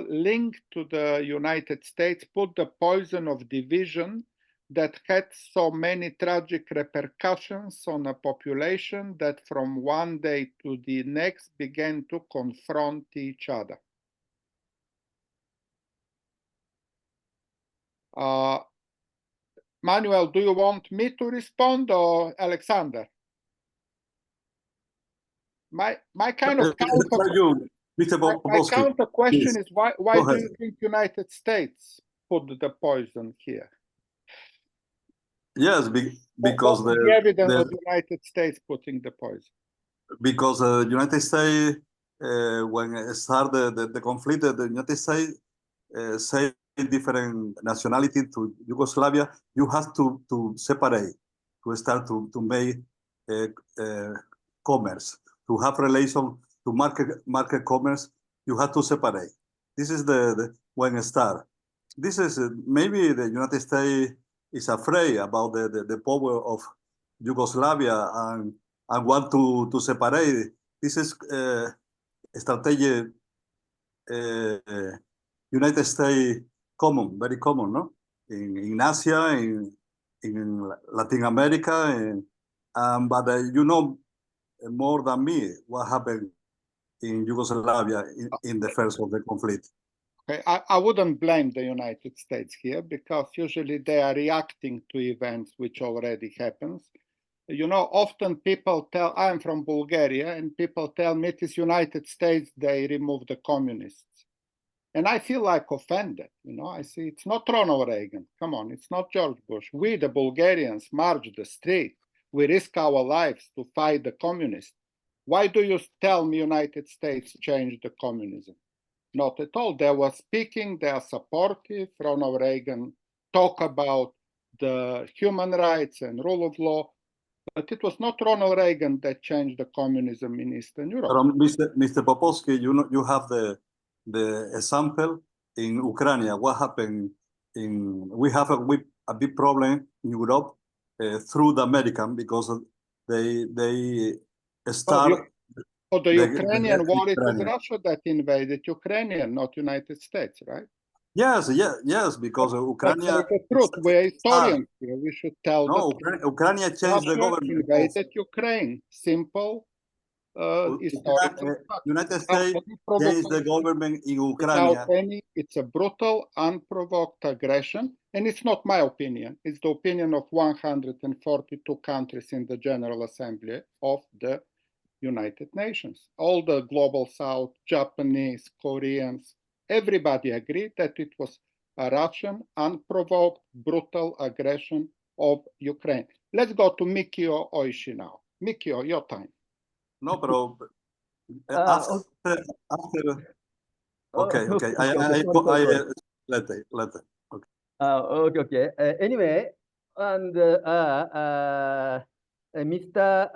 link to the United States put the poison of division that had so many tragic repercussions on a population that from one day to the next began to confront each other? Manuel, do you want me to respond or Aleksandar? My kind of counter question is why do you think United States put the poison here?
Yes, because
the evidence of the United States putting the poison.
Because the United States, when it started the conflict, the United States say different nationality to Yugoslavia, you have to separate, to start to make commerce, to have relation to market commerce. You have to separate. This is the when it start. This is maybe the United States is afraid about the power of Yugoslavia and want to separate. This is strategy. United States common, very common, no? In Asia, in Latin America, but you know more than me what happened in Yugoslavia in the first of the conflict.
Okay, I wouldn't blame the United States here because usually they are reacting to events which already happens. You know, often people tell, I'm from Bulgaria, and people tell me it is United States, they remove the communists. And I feel like offended, you know, I see it's not Ronald Reagan, come on, it's not George Bush. We, the Bulgarians, march the street. We risk our lives to fight the communists. Why do you tell me United States changed the communism? Not at all. They were speaking, they are supportive. Ronald Reagan talked about the human rights and rule of law, but it was not Ronald Reagan that changed the communism in Eastern Europe.
From Mr. Popovsky, you know, you have the example in Ukraine. What happened we have a big problem in Europe through the American because they start.
So the Ukrainian war, it was Russia that invaded Ukraine, not United States, right?
Yes, because Ukraine.
That's the truth. We're historians here. We should tell.
No, Ukraine changed
Russia
the government.
Invaded Ukraine. Simple.
United States changed the government in Ukraine.
It's a brutal, unprovoked aggression, and it's not my opinion. It's the opinion of 142 countries in the General Assembly of the United Nations. All the global South, Japanese, Koreans, everybody agreed that it was a Russian, unprovoked, brutal aggression of Ukraine. Let's go to Mikio Oishi now. Mikio, your time.
No, but after okay. I later. Okay.
Okay. Anyway, and Mr.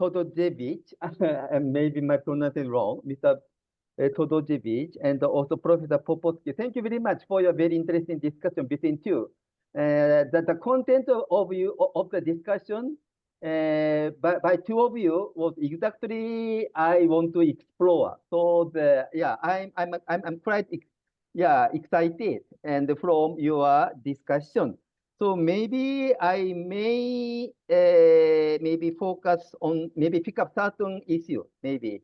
Todosijević, and maybe my pronunciation is wrong, Mr. Todosijević, and also Professor Popovsky. Thank you very much for your very interesting discussion between two. The content of the discussion by two of you was exactly I want to explore. So I'm quite excited and from your discussion. So maybe I may maybe focus on, maybe pick up certain issue, maybe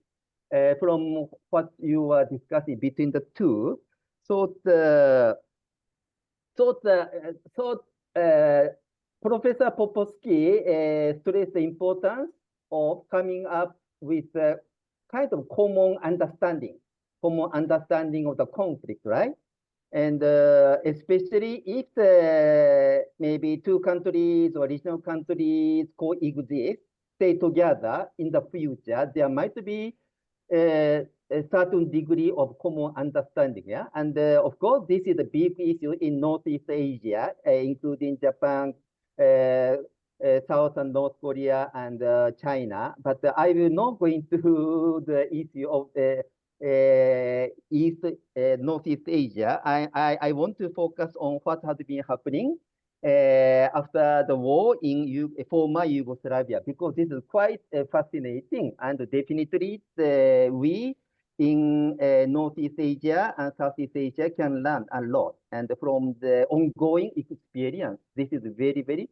from what you are discussing between the two. So Professor Popovsky stressed the importance of coming up with a kind of common understanding of the conflict, right? And especially if maybe two countries or regional countries coexist, stay together in the future, there might be a certain degree of common understanding, yeah? And of course, this is a big issue in Northeast Asia, including Japan, South and North Korea, and China. But I will not go into the issue of Northeast Asia. I want to focus on what has been happening after the war in former Yugoslavia, because this is quite fascinating, and definitely we in Northeast Asia and Southeast Asia can learn a lot, and from the ongoing experience, this is very, very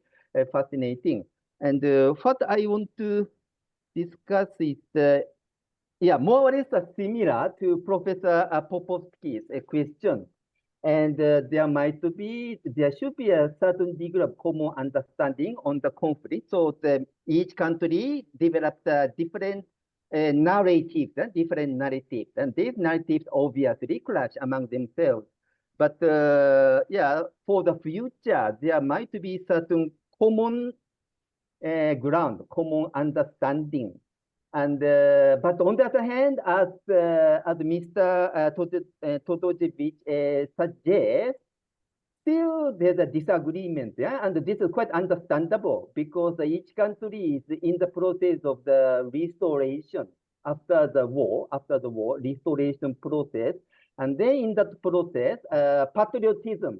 fascinating. And what I want to discuss is more or less similar to Professor Popovsky's question. And there should be a certain degree of common understanding on the conflict. So each country developed different narratives, and these narratives obviously clash among themselves. But for the future, there might be certain common ground, common understanding. And but on the other hand, as Mr. Todosijević suggests, still there's a disagreement, yeah, and this is quite understandable because each country is in the process of the restoration after the war, restoration process, and then in that process, patriotism,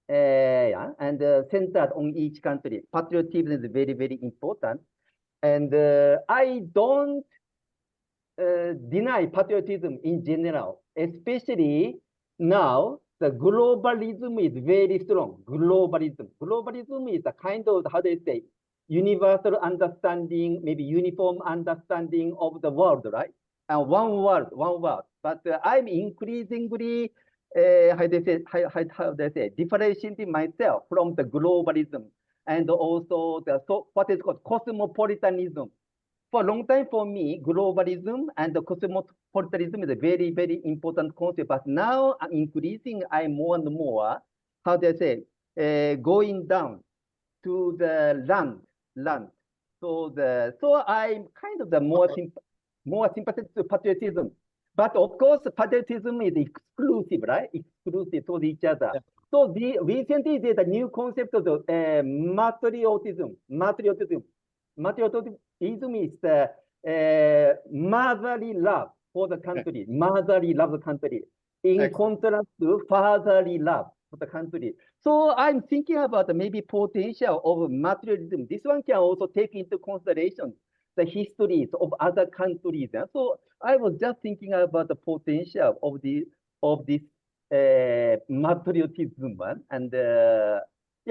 and centered on each country. Patriotism is very, very important. And I don't deny patriotism in general, especially now the globalism is very strong. Globalism is a kind of, how do you say, universal understanding, maybe uniform understanding of the world, right? And one world. But I'm increasingly, how do I say, differentiating myself from the globalism. And also what is called cosmopolitanism. For a long time for me, globalism and the cosmopolitanism is a very, very important concept. But now I'm increasing, I'm more and more, how do I say, going down to the land. So I'm kind of the more sympathetic to patriotism. But of course, patriotism is exclusive, right? Exclusive to each other. Yeah. So recently there's a new concept of matriotism. Matriotism is the motherly love for the country, motherly love the country, in contrast to fatherly love for the country. So I'm thinking about maybe potential of matriotism. This one can also take into consideration the histories of other countries. And so I was just thinking about the potential of this matriotism, and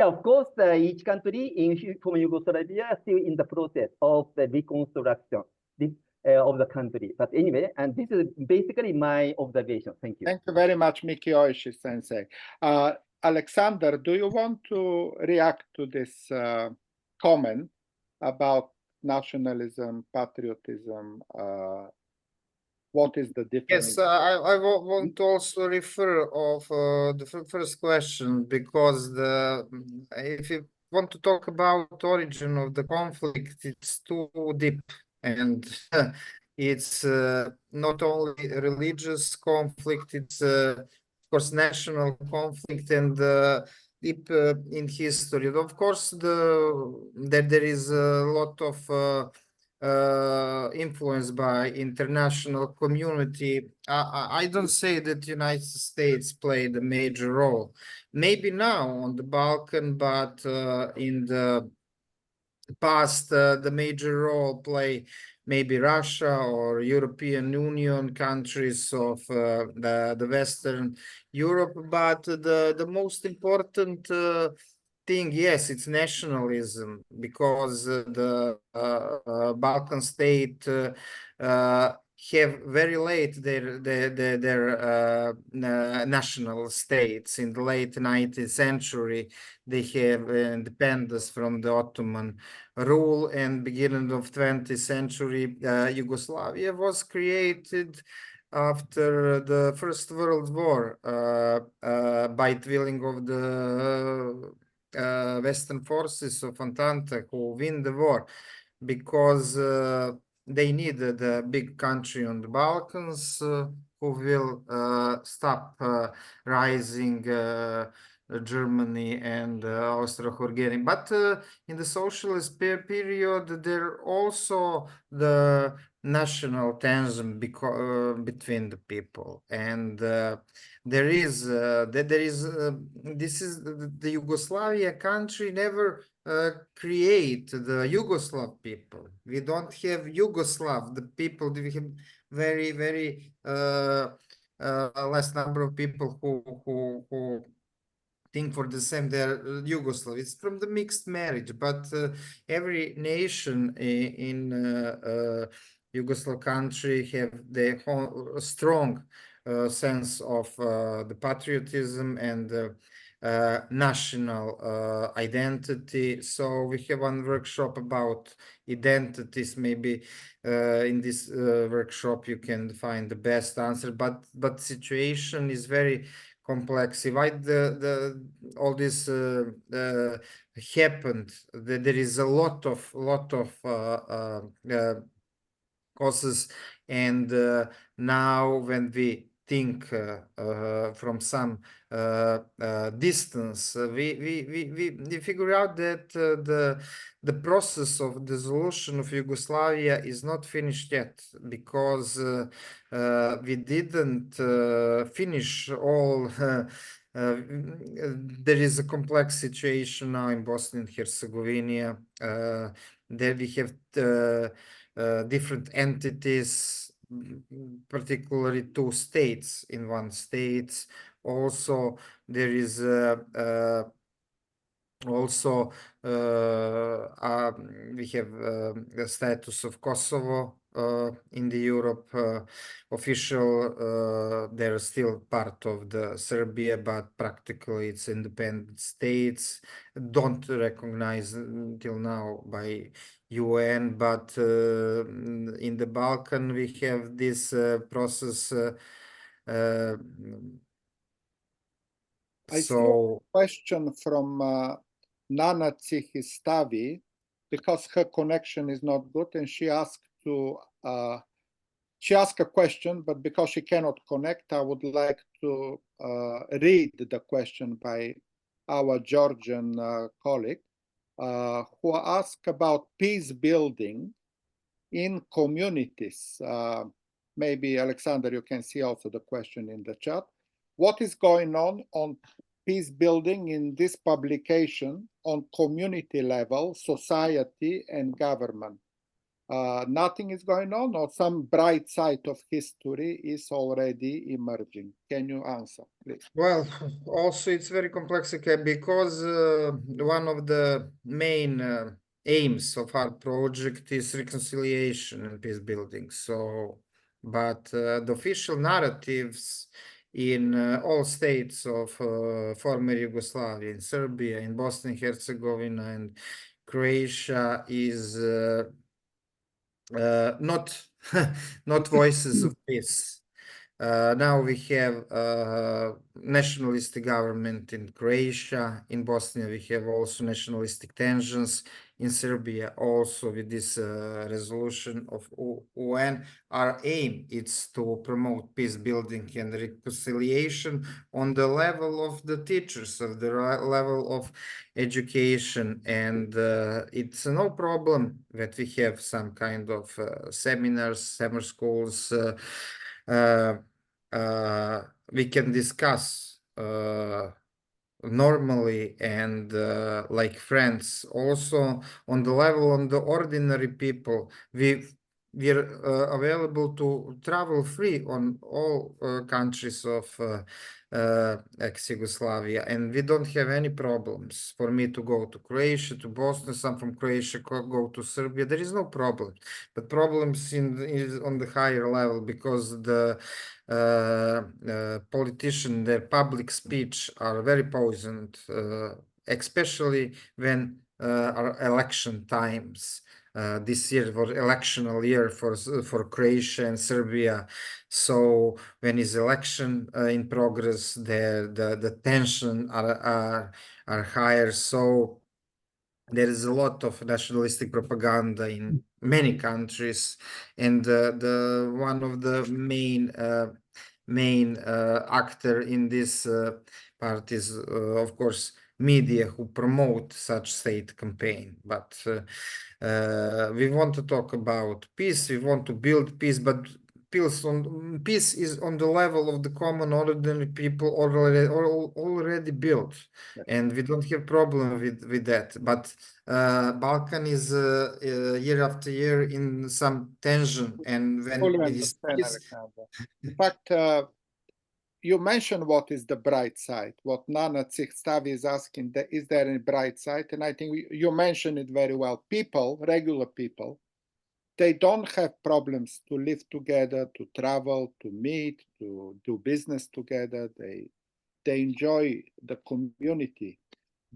of course, each country from Yugoslavia is still in the process of the reconstruction of the country. But anyway, and this is basically my observation. Thank you.
Thank you very much, Mikioishi Sensei. Aleksandar, do you want to react to this comment about nationalism, patriotism? What is the difference?
Yes, I want to also refer of the first question, because if you want to talk about origin of the conflict, it's too deep, and it's not only religious conflict, it's of course national conflict, and deep in history. Of course, there is a lot of influenced by international community. I don't say that the United States played a major role. Maybe now on the Balkan, but in the past, the major role play maybe Russia or European Union countries of the Western Europe. But the most important thing, yes, it's nationalism, because the Balkan state have very late their national states. In the late 19th century, they have independence from the Ottoman rule, and beginning of 20th century, Yugoslavia was created after the First World War by willing of the Western forces of Entente who win the war, because they needed a big country on the Balkans who will stop rising Germany and Austro-Hungarian. But in the socialist period, there also the national tension between the people, and there is this is the Yugoslavia country never create the Yugoslav people. We don't have Yugoslav, the people. We have very less number of people who think for the same. They're Yugoslav. It's from the mixed marriage, but every nation in Yugoslav country have their whole strong sense of the patriotism and national identity. So we have one workshop about identities. Maybe in this workshop you can find the best answer. But situation is very complex. Why all this happened? There is a lot of causes, and now when we think from some distance, we figure out that the process of dissolution of Yugoslavia is not finished yet, because we didn't finish all. There is a complex situation now in Bosnia and Herzegovina. There we have different entities, particularly two states in one state. Also, there is we have the status of Kosovo in the Europe official. They're still part of the Serbia, but practically it's independent states. Don't recognize until now by UN, but in the Balkan we have this process.
I see a question from Nana Tsihistavi, because her connection is not good, and she asked a question, but because she cannot connect, I would like to read the question by our Georgian colleague, who asked about peace building in communities. Maybe, Aleksandar, you can see also the question in the chat. What is going on peace building in this publication on community level, society, and government? Nothing is going on, or some bright side of history is already emerging? Can you answer, please?
Well, also it's very complex, because one of the main aims of our project is reconciliation and peace building. So, but the official narratives in all states of former Yugoslavia, in Serbia, in Bosnia and Herzegovina, and Croatia is not not voices of peace. Now we have nationalistic government in Croatia. In Bosnia we have also nationalistic tensions. In Serbia also, with this resolution of UN, our aim is to promote peace building and reconciliation on the level of the teachers, of the level of education. And it's no problem that we have some kind of seminars, summer schools. We can discuss normally and like friends. Also on the level on the ordinary people, we we're available to travel free on all countries of ex-Yugoslavia, and we don't have any problems. For me to go to Croatia, to Bosnia, some from Croatia go to Serbia, there is no problem. But problems is on the higher level, because the politician, their public speech are very poisoned, especially when are election times. This year was electional year for Croatia and Serbia. So when is election in progress, the tension are higher. So there is a lot of nationalistic propaganda in many countries, and the one of the main actor in this part is of course media, who promote such state campaign. But we want to talk about peace, we want to build peace, but peace is on the level of the common ordinary people already built, and we don't have problem with that. But Balkan is year after year in some tension, and when
Fully
it is
understand,
peace,
Aleksandar. In fact, you mentioned what is the bright side. What Nana Tsihstavi is asking, is there any bright side? And I think you mentioned it very well. People, regular people, they don't have problems to live together, to travel, to meet, to do business together. They enjoy the community.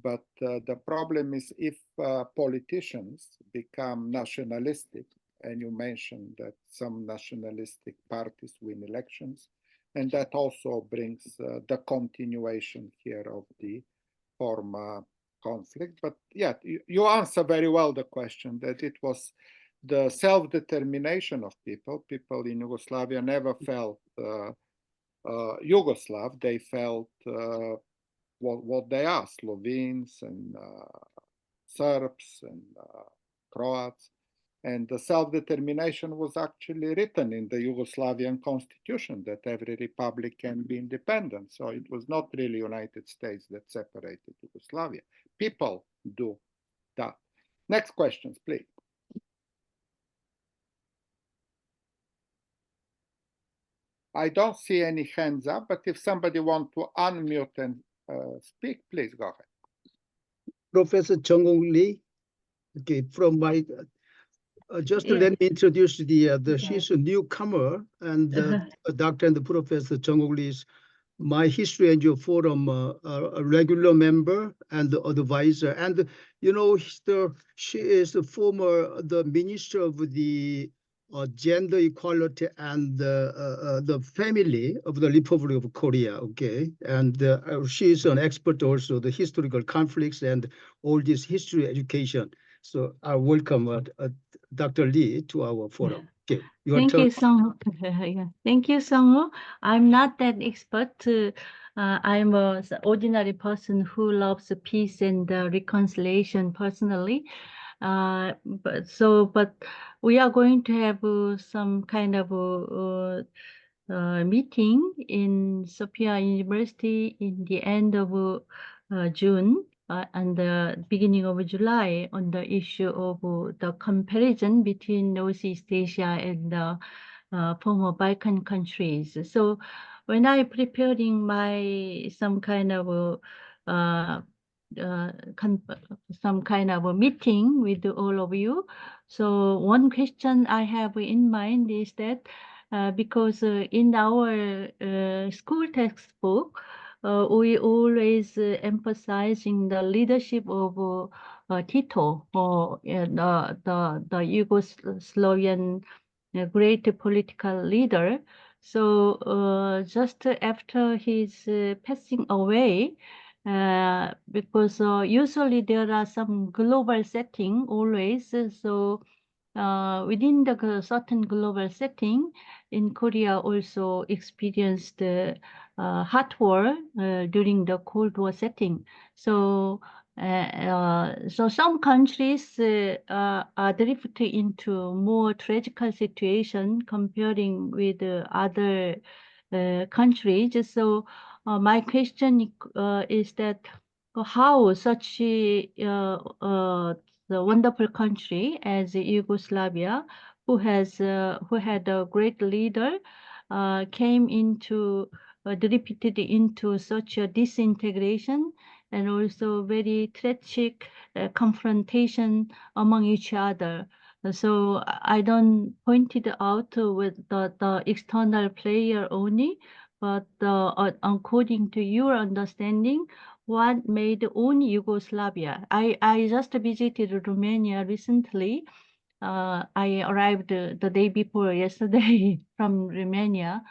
But the problem is if politicians become nationalistic, and you mentioned that some nationalistic parties win elections, and that also brings the continuation here of the former conflict. But yeah, you answer very well the question, that it was the self-determination of people. People in Yugoslavia never felt Yugoslav. They felt what they are, Slovenes and Serbs and Croats. And the self-determination was actually written in the Yugoslavian constitution, that every republic can be independent. So it was not really United States that separated Yugoslavia. People do that. Next questions, please. I don't see any hands up, but if somebody wants to unmute and speak, please go ahead.
Professor Chong Lee, okay, from my just
Yeah.
let me introduce she's a newcomer, and Dr. and the Professor Chong Lee is my History NGO Forum a regular member and the advisor, and you know she is the Minister of the Gender Equality and the Family of the Republic of Korea. Okay, and she is an expert also the historical conflicts and all this history education. So I welcome Dr. Lee to our forum. Okay,
Thank you, Song. Yeah. Thank you, Song. I'm not that expert. I'm an ordinary person who loves peace and reconciliation personally. But we are going to have some kind of meeting in Sophia University in the end of June and the beginning of July on the issue of the comparison between Northeast Asia and the former Balkan countries. So when I preparing some kind of a meeting with all of you. So one question I have in mind is that because in our school textbook, we always emphasizing the leadership of Tito, or the Yugoslavian great political leader. So just after his passing away, because usually there are some global setting always. So within the certain global setting, in Korea also experienced hot war during the Cold War setting. So so some countries are drifted into more tragical situation comparing with other countries. So my question is that how such the wonderful country as Yugoslavia who had a great leader, came into drifted into such a disintegration and also very tragic confrontation among each other. So I don't point it out with the external player only, but according to your understanding, what made own Yugoslavia? I just visited Romania recently. I arrived the day before yesterday from Romania.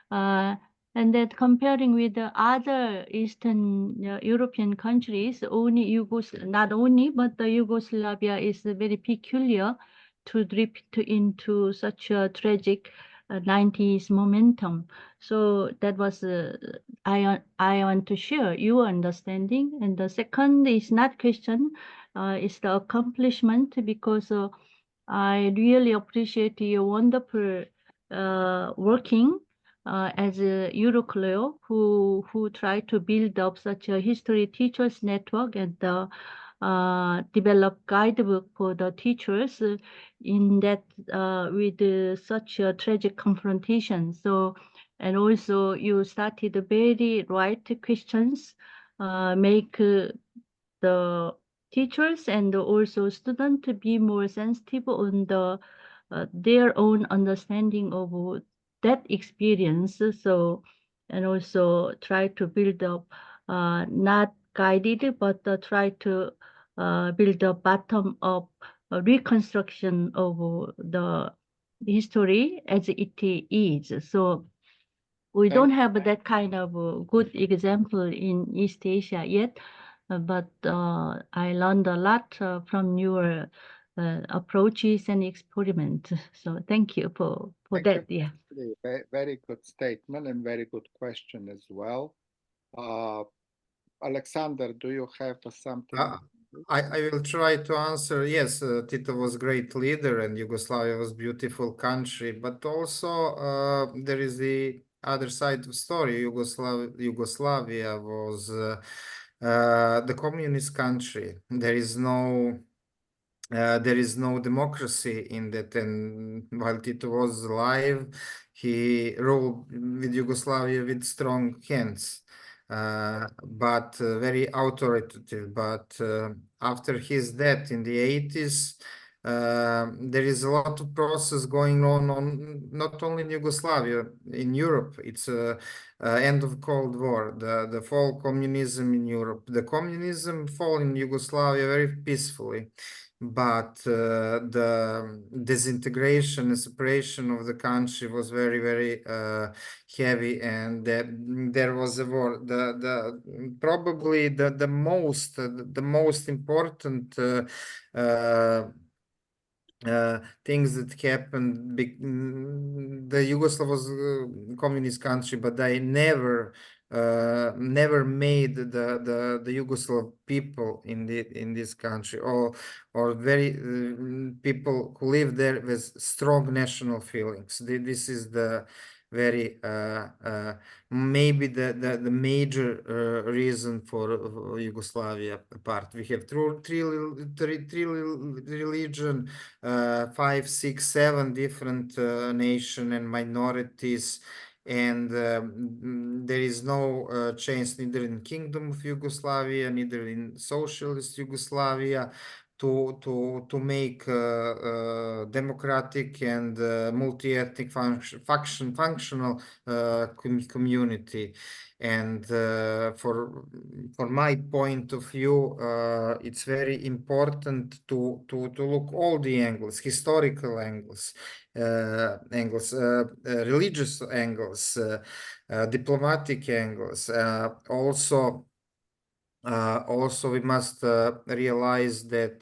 And that comparing with the other Eastern European countries, not only, but the Yugoslavia is very peculiar to drift into such a tragic 90s momentum. So that was, I want to share your understanding. And the second is not question, is the accomplishment, because I really appreciate your wonderful working as a EuroClio, who try to build up such a history teachers network and develop guidebook for the teachers in that with such a tragic confrontation. So, and also you started very right questions, make the teachers and also students to be more sensitive on their own understanding of that experience. So, and also try to build up, not guided, but try to build a bottom up reconstruction of the history as it is. So we don't have that kind of good example in East Asia yet, but I learned a lot from your approaches and experiments. So thank you for that. Yeah.
Very, very good statement and very good question as well. Aleksandar, do you have something?
I will try to answer. Yes, Tito was a great leader and Yugoslavia was a beautiful country, but also there is the other side of the story. Yugoslavia was the communist country. There is no democracy in that, and while Tito was alive, he ruled with Yugoslavia with strong hands, but very authoritative. But after his death in the 80s, there is a lot of process going on not only in Yugoslavia, in Europe. It's end of Cold War, the fall communism in Europe. The communism fall in Yugoslavia very peacefully, but the disintegration and separation of the country was very, very heavy, and there was a war. Probably the most important things that happened. The Yugoslav was a communist country, but they never made the Yugoslav people in this country, or very people who live there with strong national feelings. This is the very maybe the major reason for Yugoslavia apart. We have three religion, 5, 6, 7 different nation and minorities, and there is no change neither in Kingdom of Yugoslavia, neither in Socialist Yugoslavia to make democratic and multi-ethnic functional community. And for my point of view, it's very important to look all the angles, historical angles, religious angles, diplomatic angles. Also, we must realize that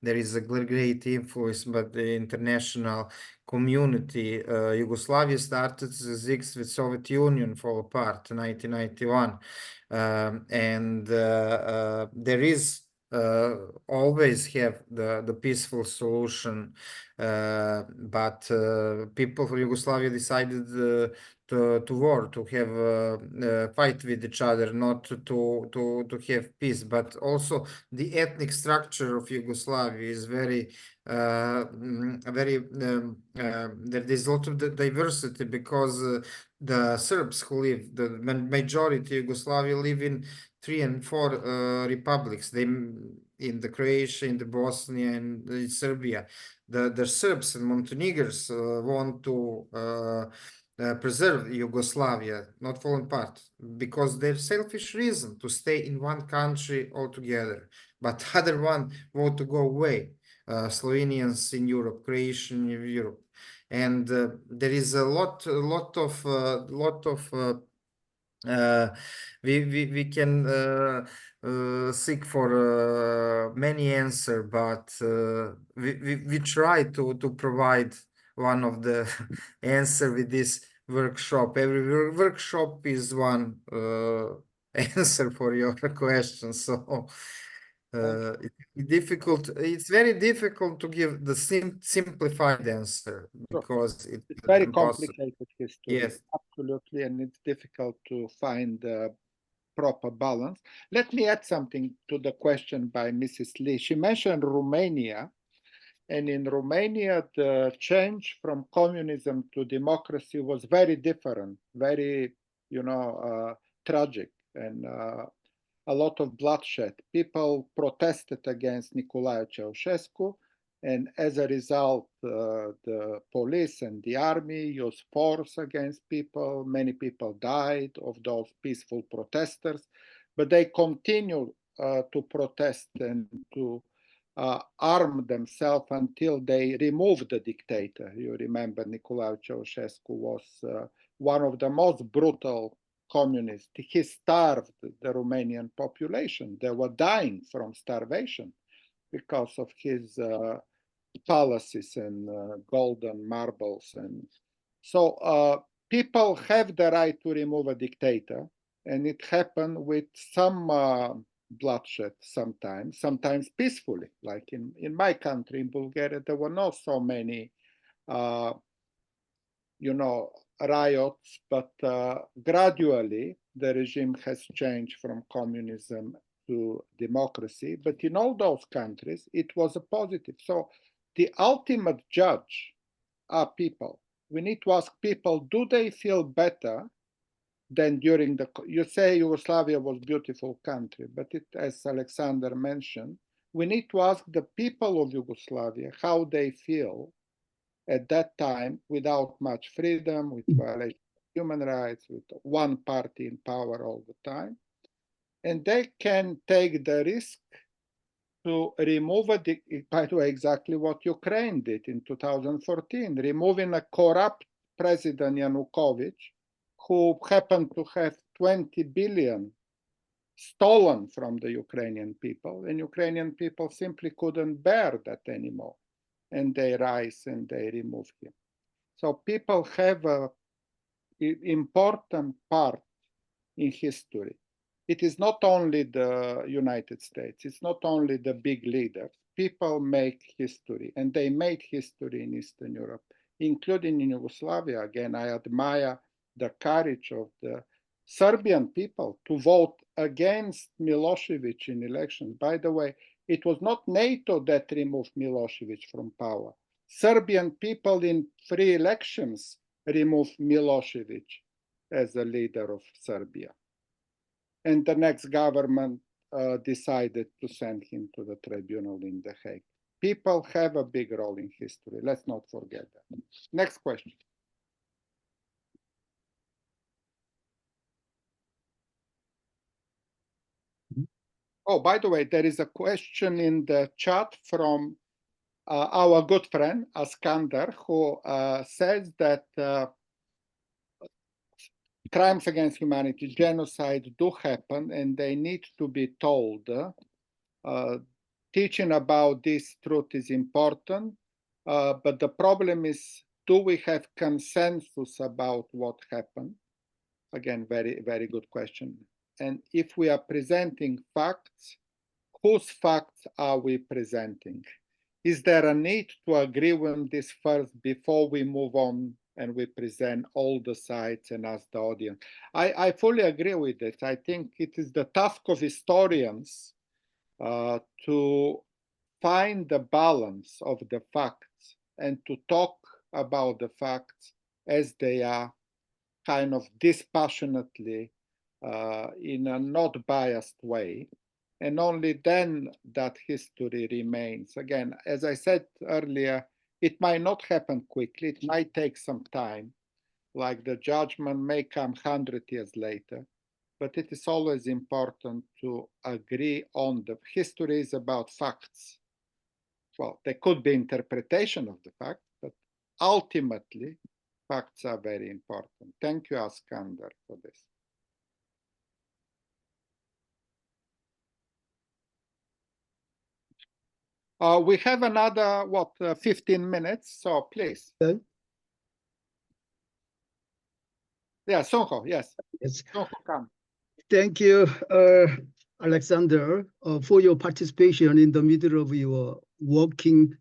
there is a great influence by the international community. Yugoslavia started as with Soviet Union fall apart in 1991, and there is always have the peaceful solution, but people from Yugoslavia decided to to war, to have fight with each other, not to have peace. But also the ethnic structure of Yugoslavia is very there is a lot of diversity, because the Serbs who live, the majority of Yugoslavia, live in 3 and 4 republics. They in the Croatia, in the Bosnia, and in Serbia. The Serbs and Montenegrins want to preserve Yugoslavia, not fall apart, because their selfish reason to stay in one country altogether. But other one want to go away. Slovenians in Europe, Croatians in Europe, and there is a lot of we can seek for many answers, but we try to provide one of the answer with this workshop. Every workshop is one answer for your question. So it's very difficult to give the simplified answer, because it's
very
impossible.
complicated history.
Yes.
Absolutely, and it's difficult to find proper balance. Let me add something to the question by Mrs. Lee. She mentioned Romania, and in Romania, the change from communism to democracy was very different, very, tragic, and a lot of bloodshed. People protested against Nicolae Ceausescu, and as a result, the police and the army used force against people. Many people died of those peaceful protesters, but they continued to protest and to arm themselves until they removed the dictator. You remember Nicolae Ceausescu was one of the most brutal communists. He starved the Romanian population. They were dying from starvation because of his palaces and golden marbles. And so people have the right to remove a dictator, and it happened with some bloodshed sometimes peacefully. Like in my country, in Bulgaria, there were not so many riots, but gradually the regime has changed from communism to democracy. But in all those countries, it was a positive. So the ultimate judge are people. We need to ask people, do they feel better than during you say Yugoslavia was a beautiful country, but as Aleksandar mentioned, we need to ask the people of Yugoslavia how they feel at that time, without much freedom, with violation of human rights, with one party in power all the time. And they can take the risk to remove, by the way, exactly what Ukraine did in 2014, removing a corrupt President Yanukovych, who happened to have 20 billion stolen from the Ukrainian people, and Ukrainian people simply couldn't bear that anymore. And they rise and they remove him. So people have an important part in history. It is not only the United States, it's not only the big leaders. People make history, and they made history in Eastern Europe, including in Yugoslavia. Again, I admire the courage of the Serbian people to vote against Milosevic in elections. By the way, it was not NATO that removed Milosevic from power. Serbian people in free elections removed Milosevic as the leader of Serbia. And the next government decided to send him to the tribunal in The Hague. People have a big role in history. Let's not forget that. Next question. Oh, by the way, there is a question in the chat from our good friend, Aleksandar, who says that crimes against humanity, genocide do happen, and they need to be told. Teaching about this truth is important, but the problem is, do we have consensus about what happened? Again, very, very good question. And if we are presenting facts, whose facts are we presenting? Is there a need to agree on this first before we move on and we present all the sites and ask the audience. I fully agree with it. I think it is the task of historians to find the balance of the facts and to talk about the facts as they are, kind of dispassionately, in a not biased way. And only then that history remains. Again, as I said earlier, it might not happen quickly. It might take some time, like the judgment may come 100 years later. But it is always important to agree on the history is about facts. Well, there could be interpretation of the fact, but ultimately, facts are very important. Thank you, Aleksandar, for this. We have another, 15 minutes, so please.
Okay.
Yeah, Sonho, yes.
Yes.
Sonho, come.
Thank you, Aleksandar, for your participation in the middle of your working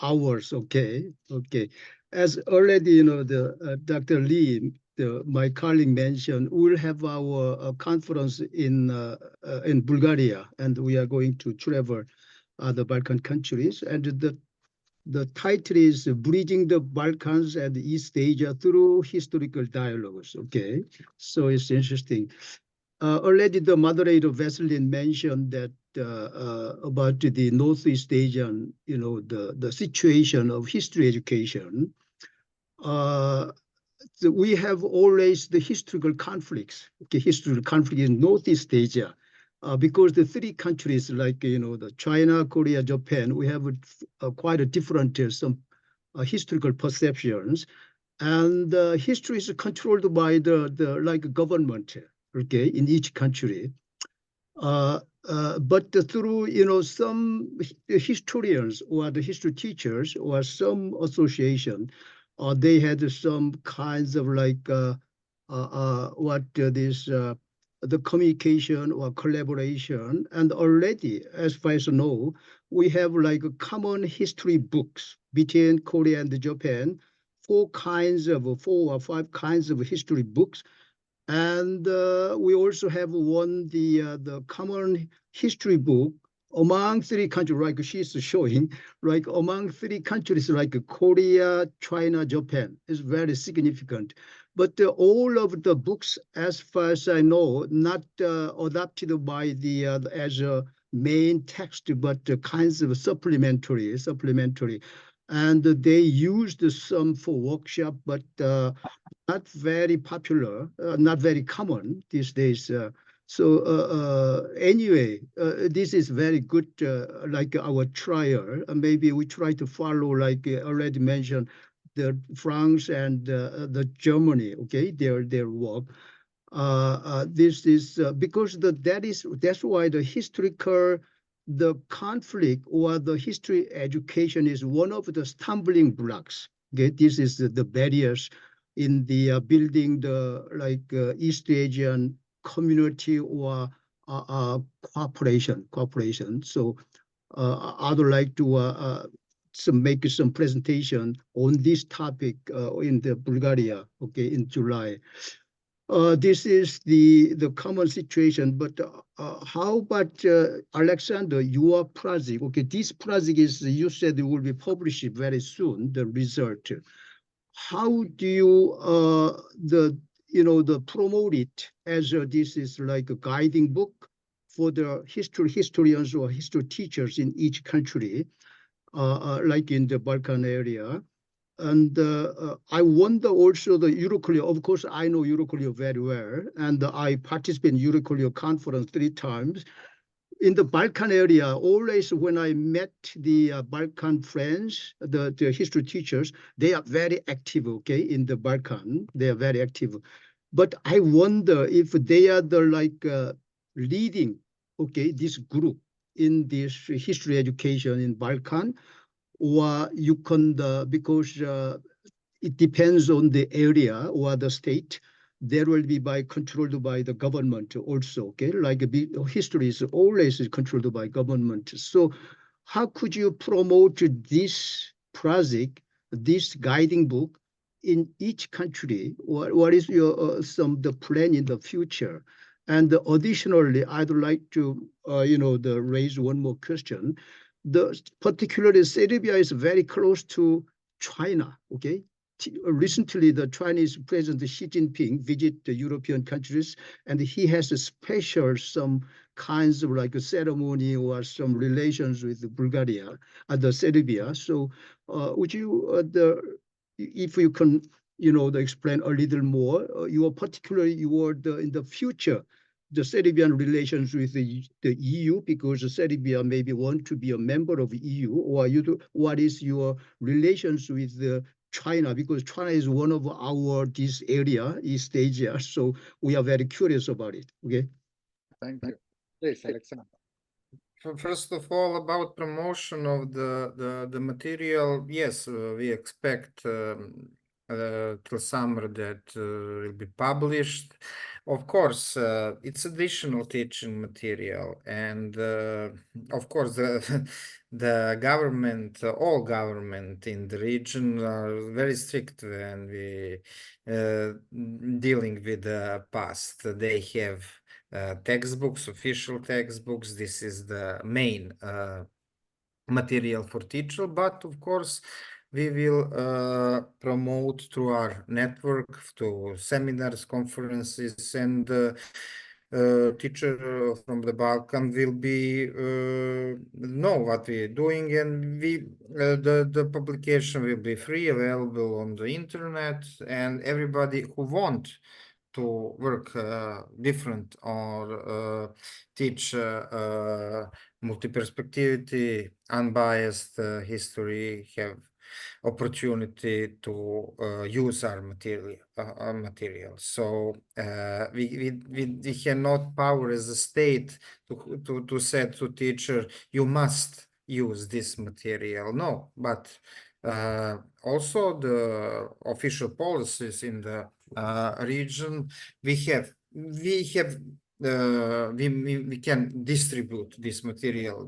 hours. Okay. As already, Dr. Lee, my colleague mentioned, we'll have our conference in Bulgaria, and we are going to travel the Balkan countries. And the title is Bridging the Balkans and East Asia Through Historical Dialogues. Okay, so it's interesting. Already the moderator Vasilin mentioned that about the Northeast Asian, the situation of history education. So we have always the historical conflicts, historical conflict in Northeast Asia, because the three countries like, the China, Korea, Japan, we have quite a different some historical perceptions, and history is controlled by the like government, okay, in each country. But through, some historians or the history teachers or some association, they had some kinds of like the communication or collaboration. And already, as far as I know, we have like common history books between Korea and Japan, 4 or 5 kinds of history books. And we also have the common history book among 3 countries, like she's showing, like among 3 countries like Korea, China, Japan is very significant. But all of the books, as far as I know, not adopted by as a main text, but kinds of supplementary. And they used some for workshop, but not very popular, not very common these days. Anyway, this is very good, like our trial. Maybe we try to follow, like already mentioned, the France and the Germany, okay, their work. This is because that's why the conflict or the history education is one of the stumbling blocks. Okay, this is the barriers in the building the East Asian community or cooperation. So I'd like to make some presentation on this topic in the Bulgaria, okay, in July. This is the common situation, but how about Aleksandar, your project? Okay, this project is, you said it will be published very soon, the result. How do you promote it as this is like a guiding book for the historians or history teachers in each country, like in the Balkan area? And I wonder also the EuroClio. Of course, I know EuroClio very well, and I participated in EuroClio conference 3 times. In the Balkan area, always when I met the Balkan friends, the history teachers, they are very active, okay, in the Balkan. They are very active. But I wonder if they are the leading, okay, this group in this history education in Balkan, or you can, because it depends on the area or the state, there will be controlled by the government also, okay? Like history is always controlled by government. So how could you promote this project, this guiding book in each country, what is your the plan in the future? And additionally, I'd like to raise one more question. Particularly Serbia is very close to China. Okay, recently the Chinese President Xi Jinping visited the European countries, and he has a special some kinds of like a ceremony or some relations with Bulgaria and the Serbia. So would you if you can explain a little more, particularly in the future the Serbian relations with the EU, because Serbia maybe want to be a member of the EU, or what is your relations with China, because China is one of our this area, East Asia, so we are very curious about it. Okay.
Thank you. Please, Aleksandar.
First of all, about promotion of the material, yes, we expect till summer that will be published. Of course, it's additional teaching material, and of course the government, all government in the region are very strict when we dealing with the past. They have textbooks, official textbooks. This is the main material for teacher, but of course we will promote through our network to seminars, conferences, and teacher from the Balkan will be know what we are doing, and the publication will be free, available on the internet, and everybody who want to work different or teach multi-perspectivity, unbiased history, have opportunity to use our material. So we cannot power as a state to say to teacher, you must use this material. No, but also the official policies in the region, we can distribute this material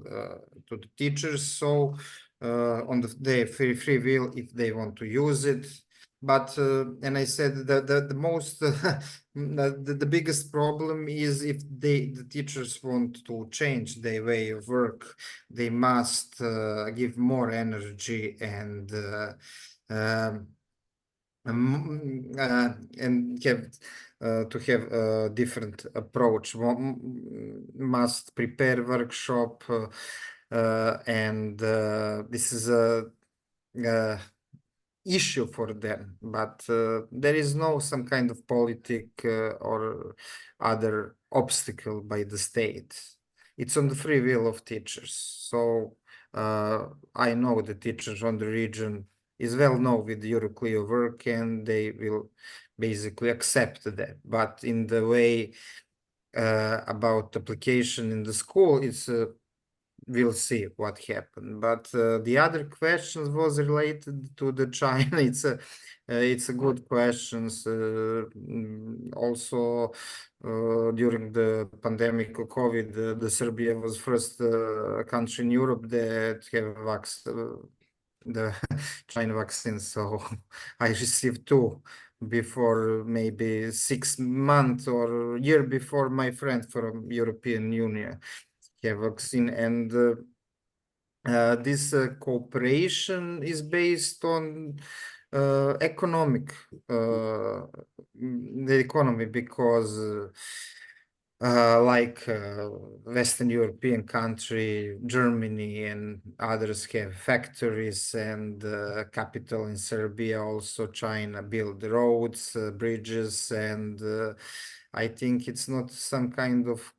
to the teachers, so on their free will if they want to use it. But and I said that the most the biggest problem is if the teachers want to change their way of work, they must give more energy and have to have a different approach. One must prepare workshop, and this is a issue for them, but there is no some kind of politic or other obstacle by the state. It's on the free will of teachers. So I know the teachers on the region is well known with the EuroClio work, and they will basically accept that. But in the way about application in the school, it's we'll see what happened. But the other questions was related to the China. It's a good questions. Also, during the pandemic of COVID, the Serbia was first country in Europe that have the China vaccine. So I received 2 before maybe 6 months or a year before my friend from European Union have vaccine, and this cooperation is based on economic the economy, because like Western European country, Germany and others have factories and capital in Serbia. Also China build roads, bridges, and I think it's not some kind of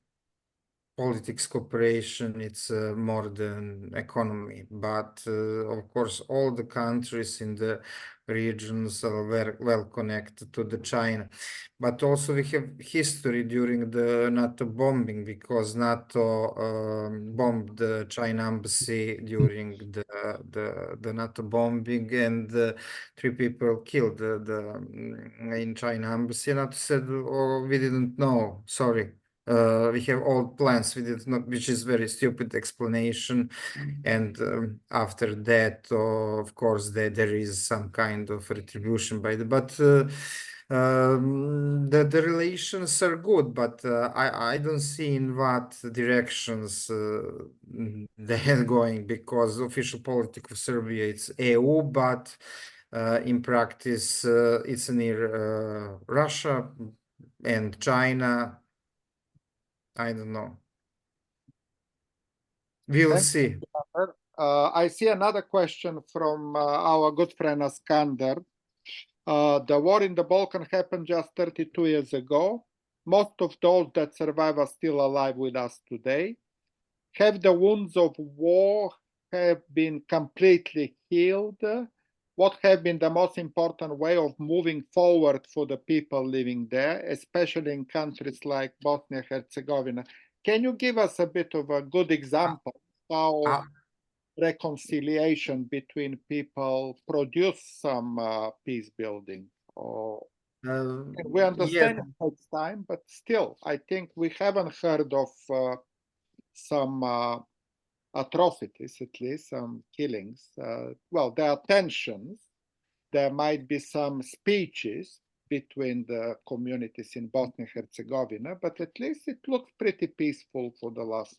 politics cooperation, it's more than economy. But of course all the countries in the regions are very well connected to the China. But also we have history during the NATO bombing, because NATO bombed the China embassy during the NATO bombing, and 3 people killed in China embassy. NATO said, oh, we didn't know, sorry. we have old plans. We did not, which is very stupid explanation. And after that, of course, there is some kind of retribution by the, but the relations are good, but I don't see in what directions they are going, because official politics of Serbia it's EU, but in practice it's near Russia and China. I don't know. We'll
Thank
see.
I see another question from our good friend Aleksandar. The war in the Balkans happened just 32 years ago. Most of those that survive are still alive with us today. Have the wounds of war have been completely healed? What have been the most important way of moving forward for the people living there, especially in countries like Bosnia and Herzegovina? Can you give us a bit of a good example how reconciliation between people produce some peace building? Or we understand it takes time, but still, I think we haven't heard of some atrocities, at least some killings. Well, there are tensions. There might be some speeches between the communities in Bosnia and Herzegovina, but at least it looks pretty peaceful for the last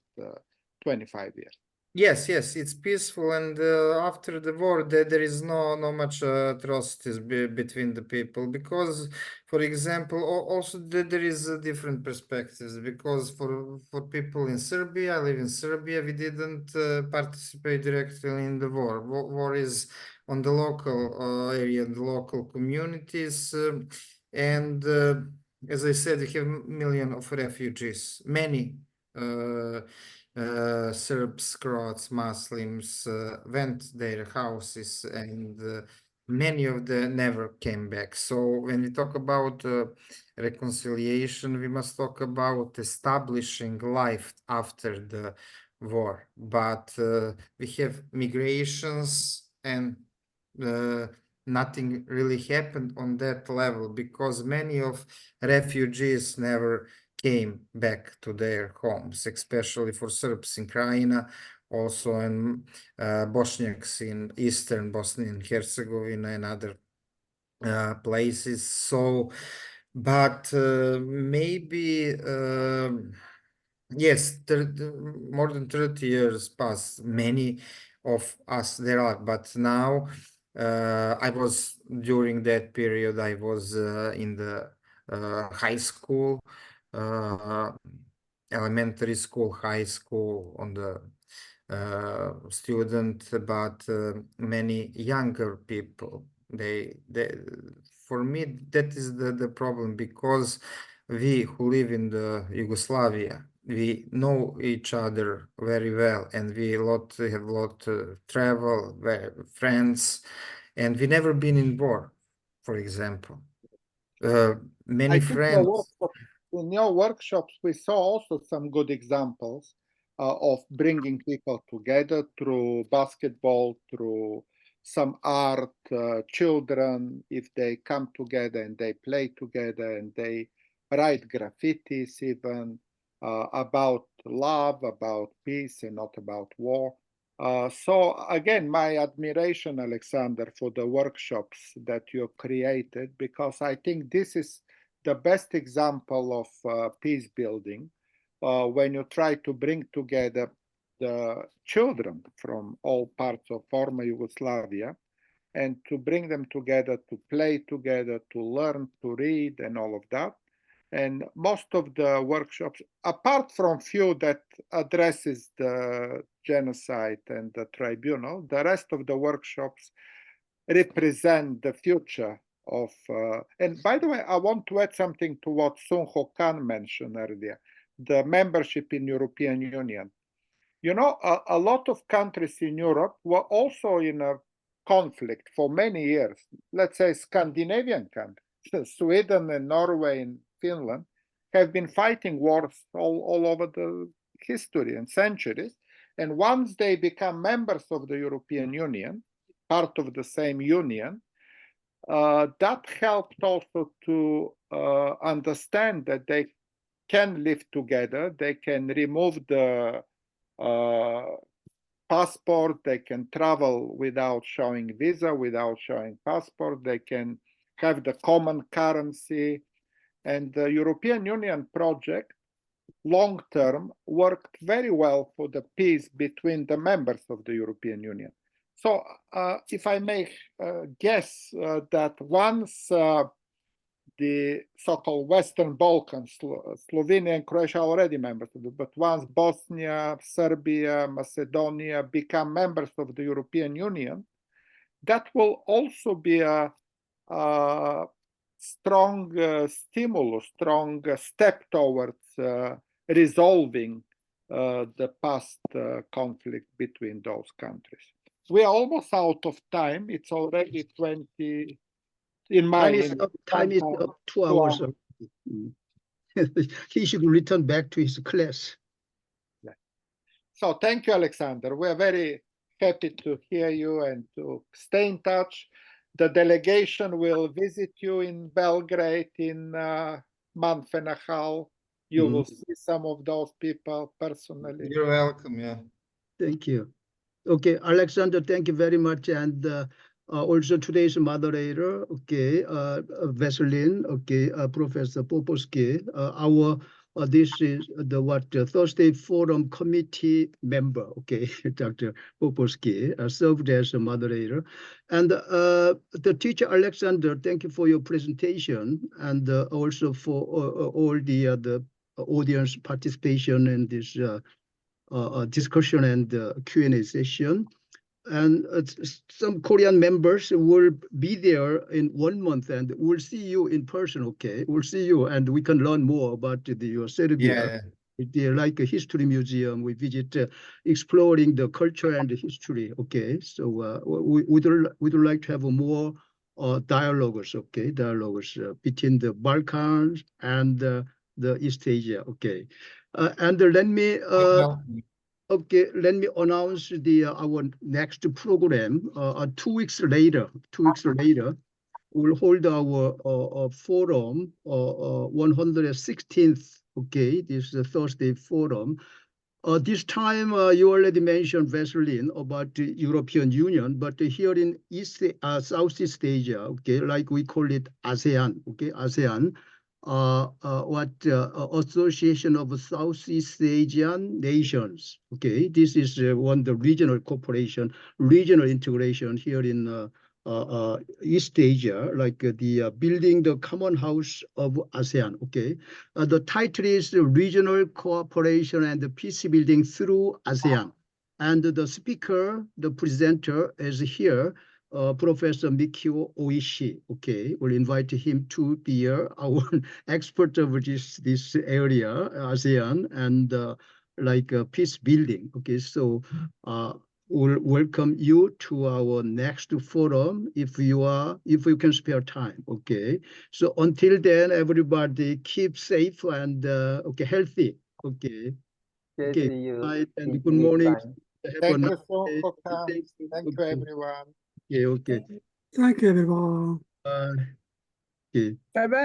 25 years.
Yes, it's peaceful, and after the war, there is no much atrocities between the people, because, for example, also there is different perspectives, because for people in Serbia, I live in Serbia, we didn't participate directly in the war. War is on the local area, the local communities, and as I said, we have millions of refugees, many. Serbs, Croats, Muslims went their houses, and many of them never came back. So when we talk about reconciliation, we must talk about establishing life after the war. But we have migrations, and nothing really happened on that level, because many of refugees never came back to their homes, especially for Serbs in Krajina, also in Bosniaks in eastern Bosnia and Herzegovina and other places. So, but maybe, yes, more than 30 years passed, many of us there are, but now I was, during that period, I was in the high school, elementary school, high school, on the student, but many younger people, they for me that is the problem, because we who live in the Yugoslavia, we know each other very well, and we have a lot travel, friends, and we never been in war, for example. Many friends.
In your workshops, we saw also some good examples of bringing people together through basketball, through some art, children, if they come together and they play together and they write graffitis even about love, about peace, and not about war. So again, my admiration, Aleksandar, for the workshops that you created, because I think this is the best example of peace building when you try to bring together the children from all parts of former Yugoslavia and to bring them together to play together, to learn to read and all of that. And most of the workshops, apart from few that addresses the genocide and the tribunal, the rest of the workshops represent the future of, and by the way, I want to add something to what Sun Ho Khan mentioned earlier, the membership in European Union. You know, a lot of countries in Europe were also in a conflict for many years. Let's say Scandinavian countries, Sweden and Norway and Finland, have been fighting wars all over the history and centuries. And once they become members of the European Union, part of the same union, that helped also to understand that they can live together. They can remove the passport. They can travel without showing visa, without showing passport. They can have the common currency. And the European Union project, long term, worked very well for the peace between the members of the European Union. So if I may guess that once the so-called Western Balkans, Slovenia and Croatia are already members of it, but once Bosnia, Serbia, Macedonia become members of the European Union, that will also be a strong stimulus, strong step towards resolving the past conflict between those countries. We are almost out of time. It's already 20. In my
time is up 2 hours. He should return back to his class.
Yeah. So thank you, Aleksandar. We are very happy to hear you and to stay in touch. The delegation will visit you in Belgrade in a month and a half. You will see some of those people personally.
You're welcome. Yeah.
Thank you. Okay, Aleksandar, thank you very much. And also today's moderator, okay, Vaseline, okay, Professor Popovsky, this is the Thursday Forum committee member, okay, Dr. Popovsky served as a moderator. And the teacher Aleksandar, thank you for your presentation and also for all the audience participation in this discussion and Q&A session. And some Korean members will be there in 1 month, and we'll see you in person, okay? We'll see you, and we can learn more about your Serbia. Yeah. Like a history museum, we visit exploring the culture and the history, okay? So we would like to have more dialogues, okay? Dialogues between the Balkans and the East Asia, okay? And let me okay, let me announce our next program. 2 weeks later, we'll hold our forum, 116th. Okay, this is the Thursday forum. This time you already mentioned, Vaseline, about the European Union, but here in Southeast Asia, okay, like we call it ASEAN, okay, ASEAN. Association of Southeast Asian Nations. Okay, this is one the regional cooperation, regional integration here in East Asia, like the building the common house of ASEAN. Okay, the title is Regional Cooperation and Peace Building through ASEAN, and the speaker, the presenter, is here. Professor Mikio Oishi, okay, we'll invite him to be our expert of this area, ASEAN, and like peace building. Okay, so we'll welcome you to our next forum if you can spare time. Okay, so until then, everybody keep safe and okay, healthy. Okay.
Okay. See you.
And good morning.
Thank you so much. Thank you, everyone.
Okay.
Thank you, everyone.
Okay.
Bye-bye.